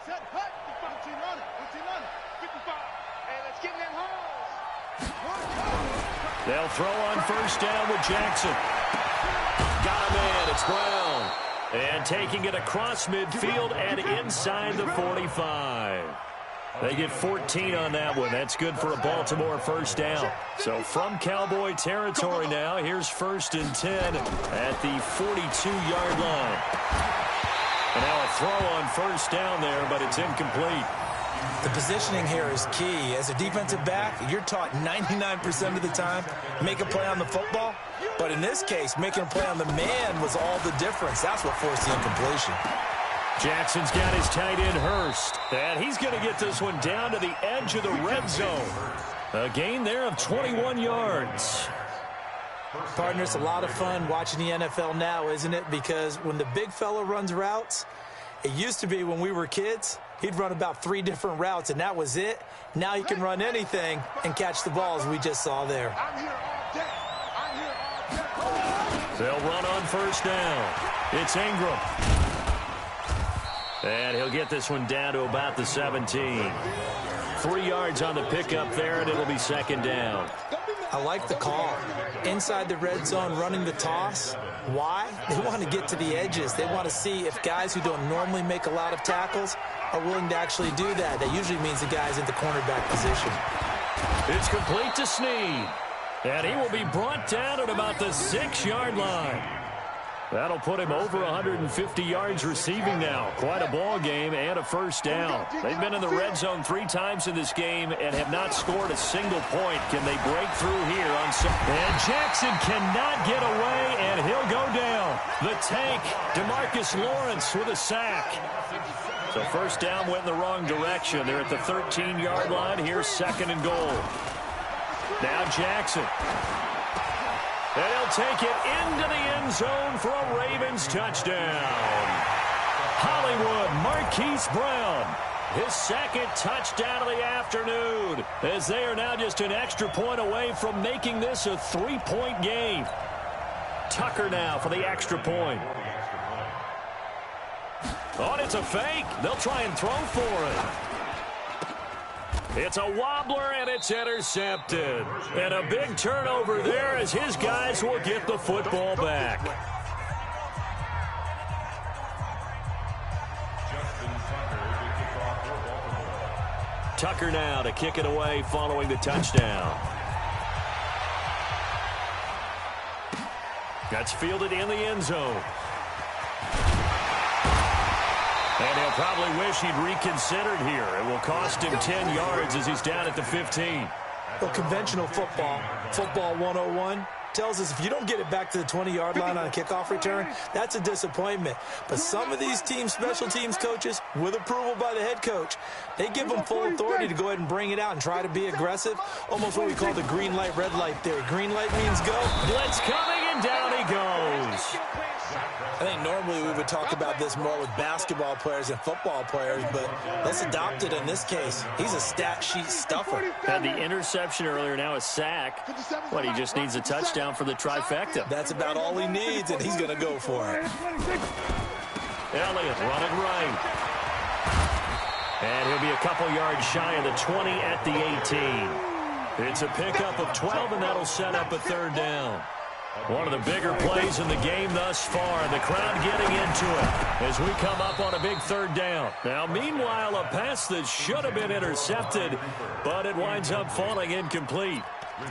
Set, hut, 15 on it, 55. Hey, let's get in that hole. They'll throw on first down with Jackson. Got him in. It's Brown. And taking it across midfield and inside the 45. They get 14 on that one. That's good for a Baltimore first down. So from Cowboy territory now, here's 1st and 10 at the 42-yard line. And now a throw on first down there, but it's incomplete. The positioning here is key. As a defensive back, you're taught 99% of the time, make a play on the football. But in this case, making a play on the man was all the difference. That's what forced the incompletion. Jackson's got his tight end Hurst. And he's going to get this one down to the edge of the red zone. A gain there of 21 yards. Partner, it's a lot of fun watching the NFL now, isn't it? Because when the big fella runs routes, it used to be when we were kids, he'd run about 3 different routes, and that was it. Now he can run anything and catch the ball, as we just saw there. They'll run on first down. It's Ingram. And he'll get this one down to about the 17. 3 yards on the pickup there, and it'll be second down. I like the call. Inside the red zone, running the toss. Why? They want to get to the edges. They want to see if guys who don't normally make a lot of tackles are willing to actually do that. That usually means the guy's in the cornerback position. It's complete to Snead. And he will be brought down at about the 6-yard line. That'll put him over 150 yards receiving now. Quite a ball game and a first down. They've been in the red zone 3 times in this game and have not scored a single point. Can they break through here on some? And Jackson cannot get away, and he'll go down. The tank, DeMarcus Lawrence with a sack. So first down went in the wrong direction. They're at the 13-yard line. Here's 2nd and goal. Now Jackson. And he'll take it into the end zone for a Ravens touchdown. Hollywood Marquise Brown, his 2nd touchdown of the afternoon, as they are now just an extra point away from making this a 3-point game. Tucker now for the extra point. Oh, and it's a fake. They'll try and throw for it. It's a wobbler, and it's intercepted. And a big turnover there as his guys will get the football back. Tucker now to kick it away following the touchdown. That's fielded in the end zone. And he'll probably wish he'd reconsidered here. It will cost him 10 yards as he's down at the 15. Well, conventional football 101, tells us if you don't get it back to the 20-yard line on a kickoff return, that's a disappointment. But some of these special teams coaches, with approval by the head coach, they give them full authority to go ahead and bring it out and try to be aggressive. Almost what we call the green light, red light theory. Green light means go. Blitz coming, and down he goes. I think normally we would talk about this more with basketball players and football players, but let's adopt it in this case. He's a stat sheet stuffer. Had the interception earlier, now a sack. What, he just needs a touchdown for the trifecta. That's about all he needs, and he's going to go for it. Elliott running right. And he'll be a couple yards shy of the 20 at the 18. It's a pickup of 12, and that'll set up a third down. One of the bigger plays in the game thus far. The crowd getting into it as we come up on a big third down. Now, meanwhile, a pass that should have been intercepted, but it winds up falling incomplete.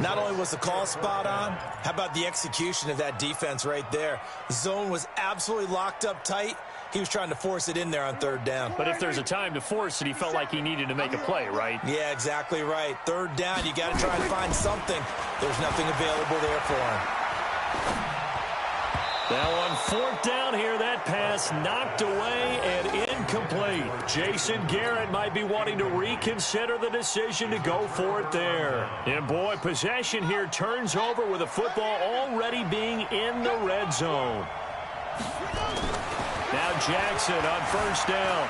Not only was the call spot on, how about the execution of that defense right there? The zone was absolutely locked up tight. He was trying to force it in there on third down. But if there's a time to force it, he felt like he needed to make a play, right? Yeah, exactly right. Third down, you got to try and find something. There's nothing available there for him. Now on fourth down here, that pass knocked away and incomplete. Jason Garrett might be wanting to reconsider the decision to go for it there. And boy, possession here turns over with the football already being in the red zone. Now Jackson on first down.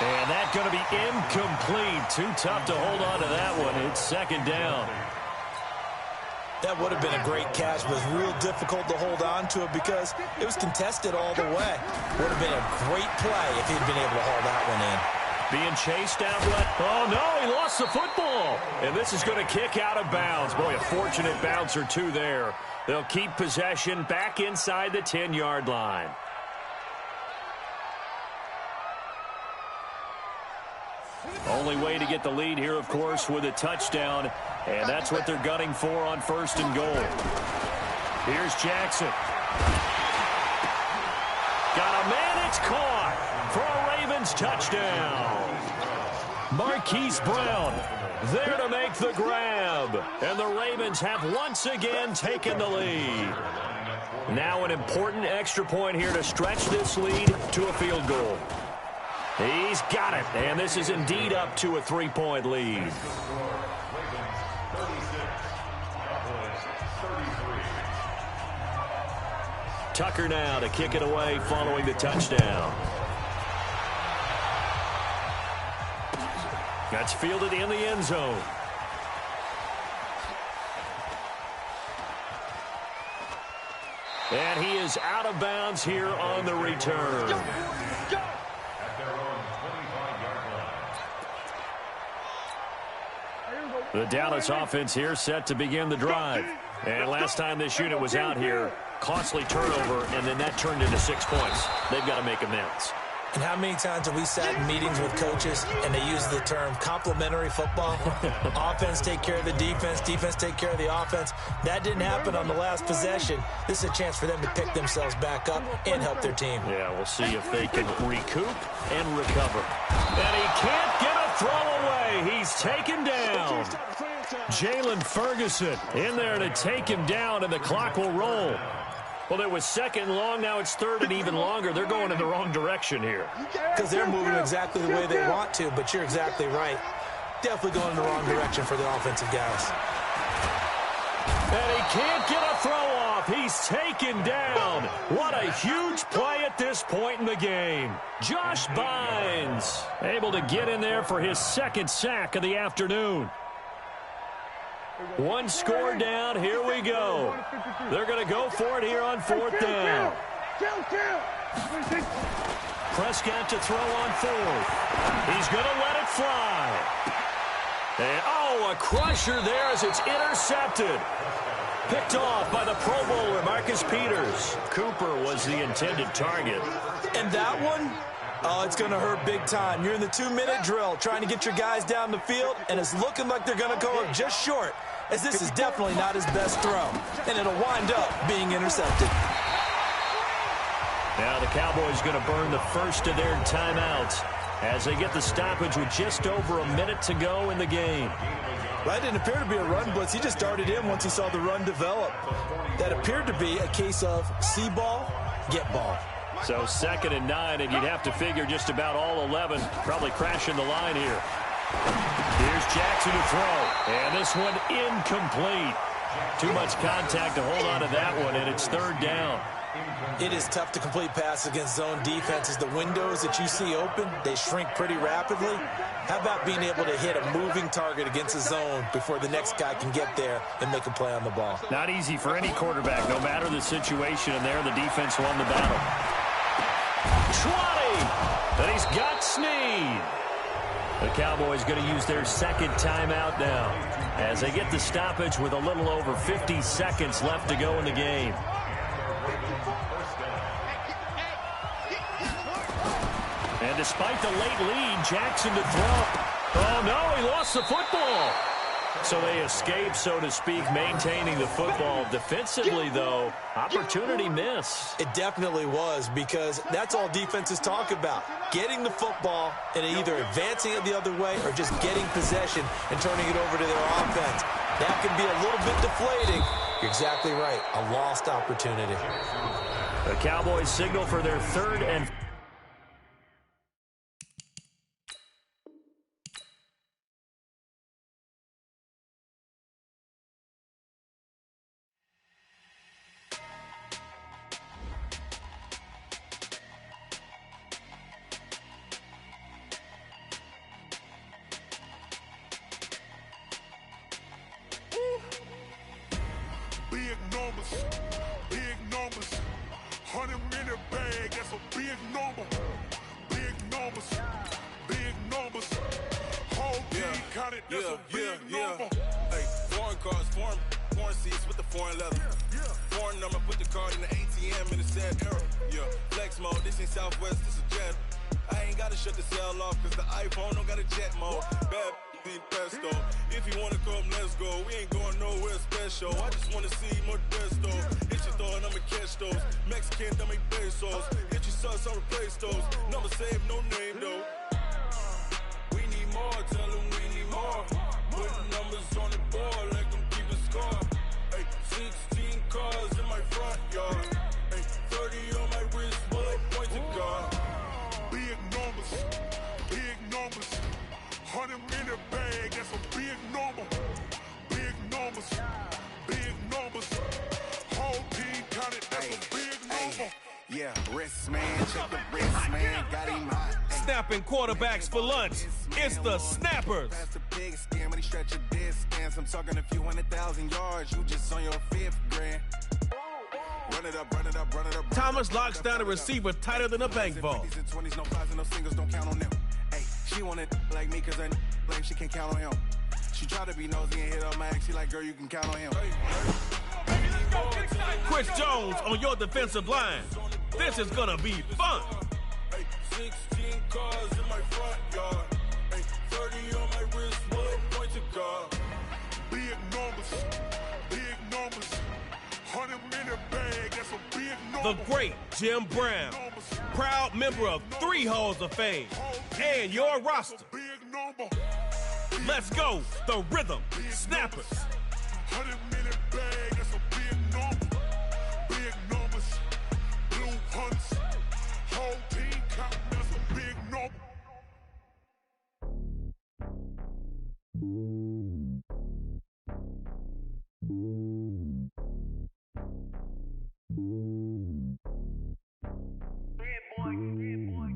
And that's going to be incomplete. Too tough to hold on to that one. It's second down. That would have been a great catch, but it was real difficult to hold on to it because it was contested all the way. Would have been a great play if he'd been able to haul that one in. Being chased out. Oh, no, he lost the football. And this is going to kick out of bounds. Boy, a fortunate bounce or two there. They'll keep possession back inside the 10-yard line. Only way to get the lead here, of course, with a touchdown. And that's what they're gunning for on first and goal. Here's Jackson. Got a man, it's caught for a Ravens touchdown. Marquise Brown there to make the grab. And the Ravens have once again taken the lead. Now an important extra point here to stretch this lead to a field goal. He's got it, and this is indeed up to a 3-point lead. Tucker now to kick it away following the touchdown. That's fielded in the end zone. And he is out of bounds here on the return. The Dallas offense here set to begin the drive. And last time this unit was out here, costly turnover, and then that turned into 6 points. They've got to make amends. And how many times have we sat in meetings with coaches and they use the term complementary football? Offense take care of the defense, defense take care of the offense. That didn't happen on the last possession. This is a chance for them to pick themselves back up and help their team. Yeah, we'll see if they can recoup and recover. And he can't get a throw away. He's taken down. Jalen Ferguson in there to take him down, and the clock will roll. Well, it was second long. Now it's third and even longer. They're going in the wrong direction here. Because they're moving exactly the way they want to, but you're exactly right. Definitely going in the wrong direction for the offensive guys. And he can't get a throw off. He's taken down. What a huge play at this point in the game. Josh Bynes able to get in there for his second sack of the afternoon. One score down. Here we go. They're going to go for it here on fourth down. Prescott to throw on fourth. He's going to let it fly. And, oh, a crusher there as it's intercepted. Picked off by the Pro Bowler, Marcus Peters. Cooper was the intended target. And that one, oh, it's going to hurt big time. You're in the 2-minute drill trying to get your guys down the field, and it's looking like they're going to go up just short, as this is definitely not his best throw. And it'll wind up being intercepted. Now the Cowboys going to burn the first of their timeouts as they get the stoppage with just over a minute to go in the game. That didn't appear to be a run blitz. He just started in once he saw the run develop. That appeared to be a case of see ball, get ball. So 2nd and 9, and you'd have to figure just about all 11 probably crashing the line here. Here's Jackson to throw, and this one incomplete. Too much contact to hold on to that one, and it's third down. It is tough to complete passes against zone defenses. The windows that you see open, they shrink pretty rapidly. How about being able to hit a moving target against a zone before the next guy can get there and make a play on the ball? Not easy for any quarterback, no matter the situation, and there the defense won the battle. 20! And he's got Snead. The Cowboys going to use their second timeout now as they get the stoppage with a little over 50 seconds left to go in the game. And despite the late lead, Jackson to throw. Oh, no, he lost the football. So they escape, so to speak, maintaining the football. Defensively, though, opportunity miss. It definitely was, because that's all defenses talk about. Getting the football and either advancing it the other way or just getting possession and turning it over to their offense. That can be a little bit deflating. You're exactly right. A lost opportunity. The Cowboys signal for their third and big numbers, 100-minute bag, that's a big number. Big numbers, whole team counted, that's a big number. Hey, foreign cars, foreign seats with the foreign leather. Foreign number, put the card in the ATM in the sad era. Yeah, flex mode, this ain't Southwest, this is Jet. I ain't gotta shut the cell off, cause the iPhone don't got a jet mode. Bad pesto. If you wanna come, let's go. We ain't going nowhere special. I just wanna see Modesto. Hit your thought, I'ma catch those. Mexican, I make pesos. Hit your sus, I'll replace those. Number save, no name though. We need more, tell them we need more. Putting numbers on the board like I'm keeping score. Hey, 16 cars in my front yard. Hey, 30 on my wrist, while I point to God. Big numbers, 100-minute bag, that's a big number. Big numbers, whole team counted, that's a big number. Yeah, wrist man, check the wrist man, got him hot. Snapping quarterbacks for lunch. It's the Snappers. That's the big skin when he stretch your distance. I'm talking a few 100,000 yards, you just on your 5th grand. Run it up, run it up, run it up. Thomas locks down a receiver tighter than a bank vault. 20s, no fives and no singles, don't count on them. Hey, she want it like me, cause her blame, she can't count on him. She try to be nosy and hit up my ex, she like, girl, you can count on him. Chris Jones on your defensive line. This is gonna be fun. Hey, 16 cars in my front yard. Hey, 30 on my wrist, while I point to God. Big numbers, 100-minute bag, that's a big number. The great Jim Brown, proud member of 3 Halls of Fame, and your roster. Big number. Let's go, the Rhythm Snappers. 100-minute bag, that's a big number. Big numbers, blue hunts, whole team count, that's a big number.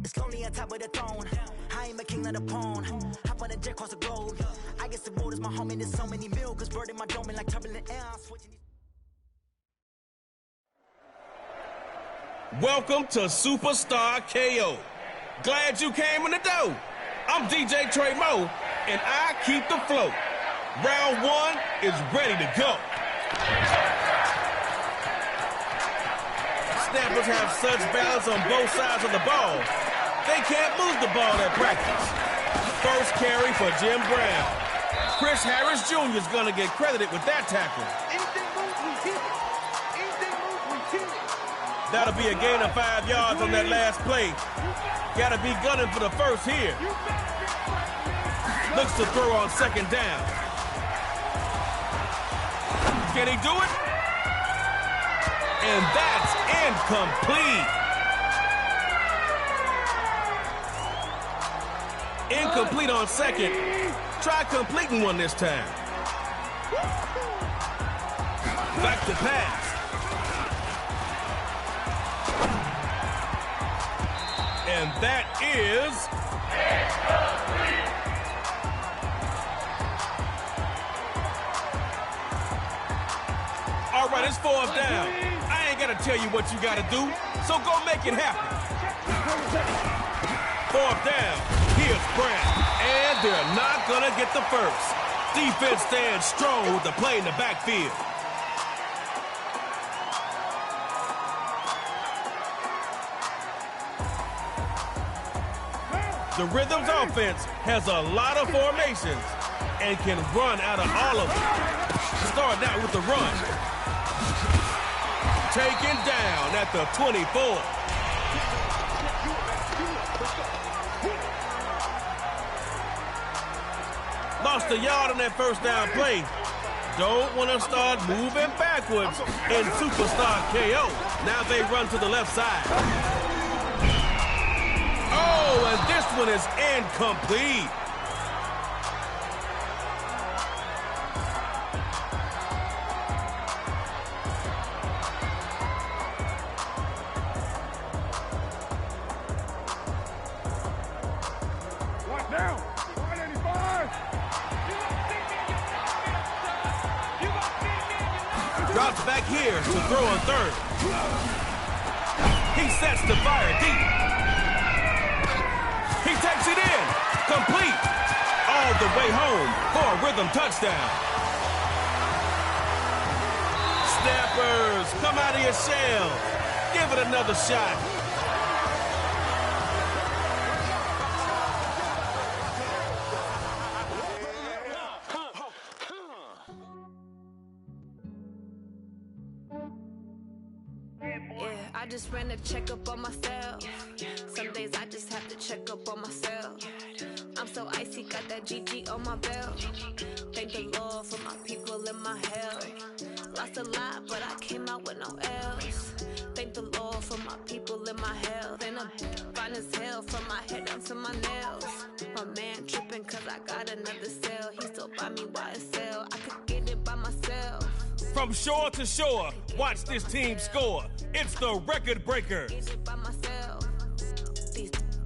It's lonely on top of the throne. I ain't a king of the pawn. Hop on a jet across the globe. I guess the world is my home and there's so many mil. Cause bird in my dome and like turbulent air. Welcome to Superstar KO. Glad you came in the door. I'm DJ Trey Mo, and I keep the flow. Round 1 is ready to go. Snappers have such balance on both sides of the ball, they can't move the ball at practice. First carry for Jim Brown. Chris Harris Jr. is going to get credited with that tackle. That'll be a gain of 5 yards on that last play. Got to be gunning for the first here. Looks to throw on second down. Can he do it? And that's incomplete. Incomplete on second. Try completing one this time. Back to pass. And that is incomplete. All right, it's 4th down. I ain't got to tell you what you got to do, so go make it happen. 4th down. Here's Brown, and they're not going to get the first. Defense stands strong with the play in the backfield. The Rhythms offense has a lot of formations and can run out of all of them. Starting out with the run. Taken down at the 24. Lost a yard on that first down play. Don't want to start moving backwards in superstar KO. Now they run to the left side. Oh, and this one is incomplete. Watch down. 185. Drops back here to throw on third. He sets to fire deep. He takes it in. Complete. All the way home for a Rhythm touchdown. Snappers, come out of your shell. Give it another shot. I just ran a checkup on myself. Some days I just have to check up on myself. I'm so icy, got that GG on my belt. Thank the Lord for my people in my health. Lost a lot, but I came out with no L's. Thank the Lord for my people in my health. And I'm fine as hell from my head down to my nails. My man tripping cause I got another cell. He still buy me YSL. I could get it by myself. From shore to shore, watch this team score. It's the record breaker. Get it by myself.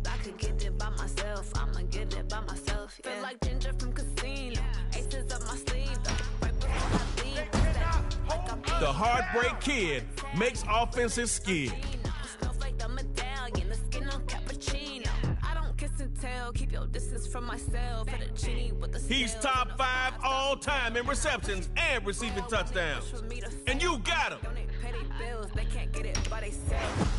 I could get it by myself. I'ma get it by myself. Yeah. Feel like Ginger from Casino. Aces up my sleeve. Right before I leave. The Heartbreak Kid makes offenses skid. Smells like the medallion. The skin on cappuccino. I don't kiss and tell. Keep your distance from myself. For the genie with the He's top 5 all time in receptions and receiving touchdowns. And you got him. They can't get it by themselves.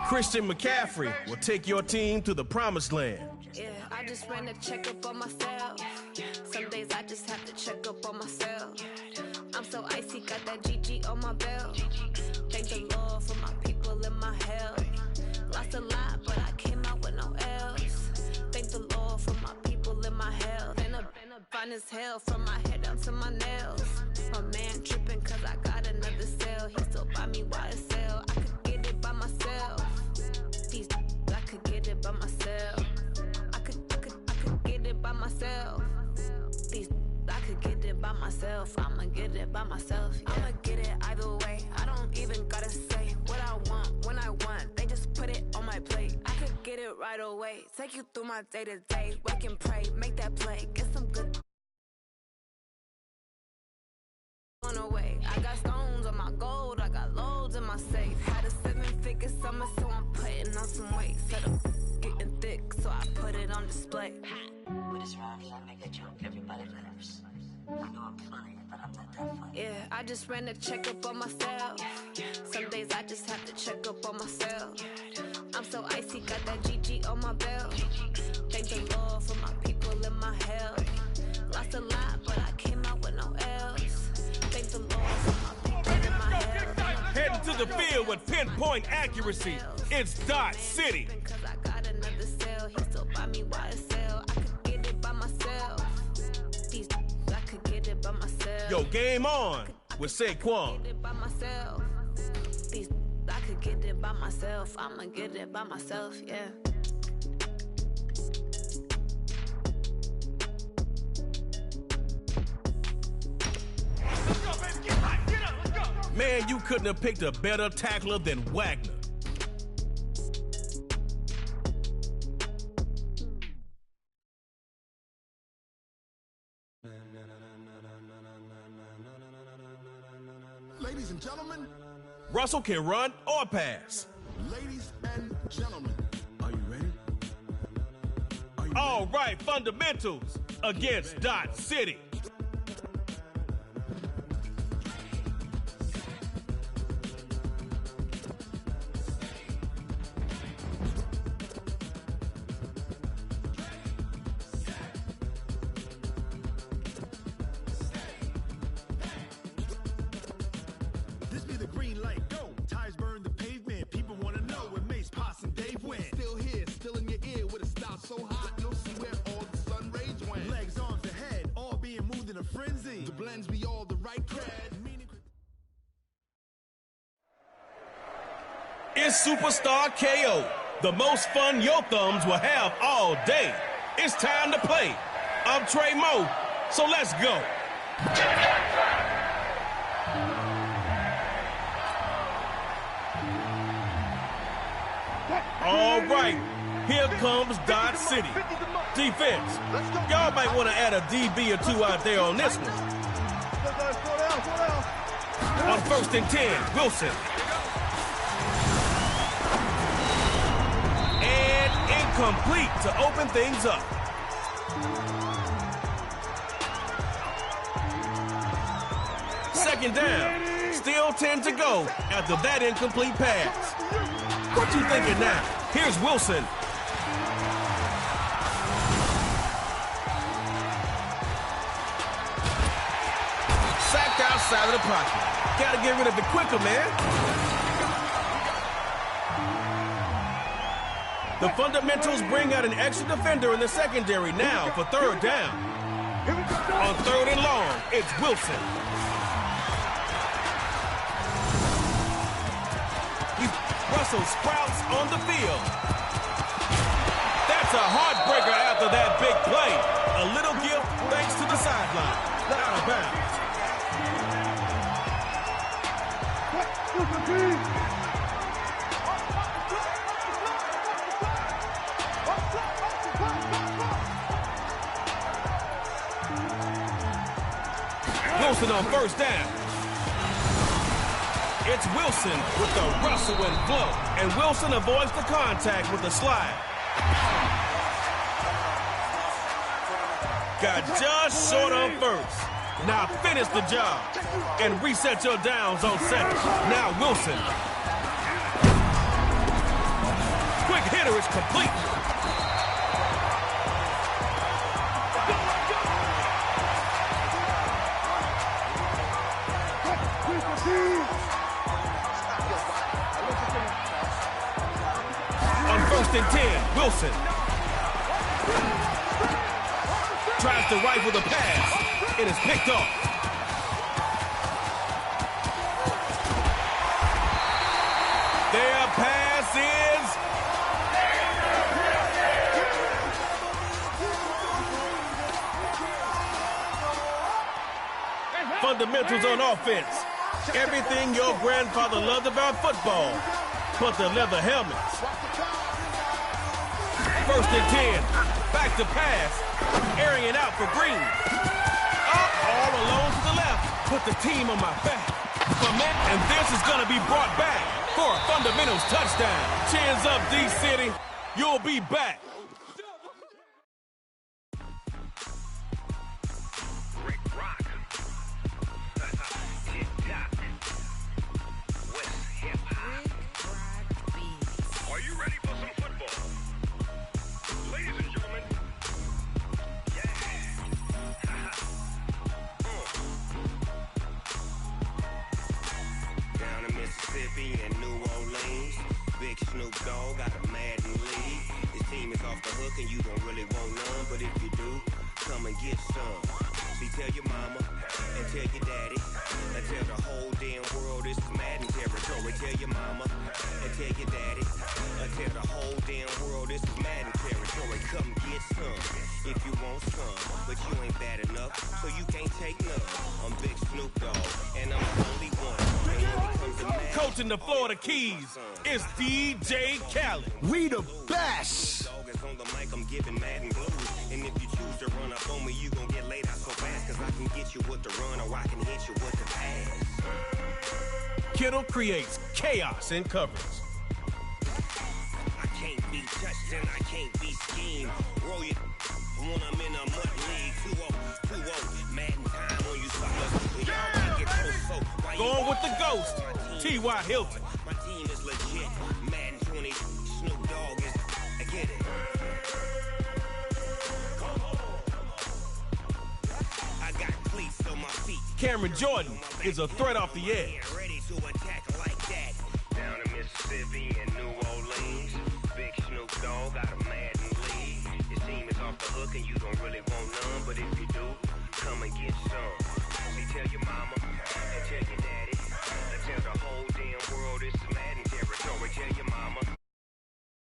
Christian McCaffrey will take your team to the promised land. Yeah, I just ran a checkup on myself. Some days I just have to check up on myself. I'm so icy, got that GG on my belt. Thank the Lord for my people in my health. Lost a lot, but I came out with no L's. Thank the Lord for my people in my health. And I'm fine as hell from my head down to my nails. My man tripping cause I got another cell. He still buy me YSL. I could get it by myself. I could get it by myself. I could get it by myself. I could get it by myself. I'ma get it by myself. Yeah. I'ma get it either way. I don't even gotta say what I want when I want. They just put it on my plate. I could get it right away. Take you through my day to day. Wake and pray, make that play. Get some good on the way. I got stones on my gold. I got loads in my safe. Had a 7-figure summer, so I'm putting on some weight. Set up getting thick, so I put it on display. What is wrong? You make a joke. Everybody laughs. I know I'm funny, but I'm not that funny. Yeah, I just ran a checkup on myself. Some days I just have to check up on myself. I'm so icy, got that GG on my belt. Thank the Lord for my people in my health. Lost a lot, but I came out with no L's. Thank the Lord for my people in my health. Heading to the field with pinpoint accuracy. It's Dot City. Cause I got another cell. He still buy me YSL. I could get it by myself. I could get it by myself. Yo, game on with Saquon. Get it by myself. I could get it by myself. I'ma get it by myself, yeah. Man, you couldn't have picked a better tackler than Wagner. Ladies and gentlemen. Russell can run or pass. Ladies and gentlemen. Are you ready? All right, fundamentals against Dot City. This be the green light, go. Tires burn the pavement. People want to know where Mace, Poss, and Dave went. Still here, still in your ear with a style so hot, you'll see where all the sun rays went. Legs, arms, and head, all being moved in a frenzy. The blends be all the right cred. It's Superstar KO, the most fun your thumbs will have all day. It's time to play. I'm Trey Moe, so let's go. All right, here comes Dodge City. Defense, y'all might want to add a DB or two out there on this one. On 1st and 10, Wilson. And incomplete to open things up. Second down, still 10 to go after that incomplete pass. What you thinking now? Here's Wilson. Sacked outside of the pocket. Gotta get rid of it quicker, man. The fundamentals bring out an extra defender in the secondary now for 3rd down. On 3rd and long, it's Wilson. Russell sprouts on the field. That's a heartbreaker after that big play. A little gift thanks to the sideline. Out of bounds. Wilson on 1st down. It's Wilson with the rustle and flow. And Wilson avoids the contact with the slide. Got just short on 1st. Now finish the job and reset your downs on 2nd. Now Wilson. Quick hitter is complete. On 1st and 10, Wilson. Tries to rifle the pass. It is picked off. Their pass is... Fundamentals on offense. Everything your grandfather loved about football, but the leather helmets. 1st and 10. Back to pass. Airing it out for Green. Up all alone to the left. Put the team on my back. And this is going to be brought back for a fundamentals touchdown. Chins up, D-City. You'll be back. And New Orleans, Big Snoop Dogg got a Madden league. This team is off the hook and you don't really want none, but if you do, come and get some. See, tell your mama and tell your daddy and tell the whole damn world this is Madden territory. Tell your mama and tell your daddy and tell the whole damn world this is Madden territory. Come get some if you want some, but you ain't bad enough, so you can't take none. I'm Big Snoop Dogg and I'm the only one. Coaching the Florida Keys is DJ Khaled. We the best. On the mic, I'm giving Madden blues. And if you choose to run up on me, you gon' get laid out so fast, cause I can get you with the run or I can hit you with the pass. Kittle creates chaos in coverage. I can't be touched. touched and I can't be schemed. Roll you when I'm in a mud league. 2-0, Madden time on you suckers. Y'all can't get close, so why Going with the ghost, T.Y. Hilton. My team is legit. Madden 20, Snoop Dogg is. I get it. I got cleats on my feet. Cameron Jordan is a threat off the edge. Ready to attack like that. Down in Mississippi and New Orleans, Big Snoop Dogg got a Madden league. His team is off the hook and you don't really want none, but if you do, come and get some. See, tell your mama and tell your daddy, and tell the whole damn world it's Madden territory. Tell your mama.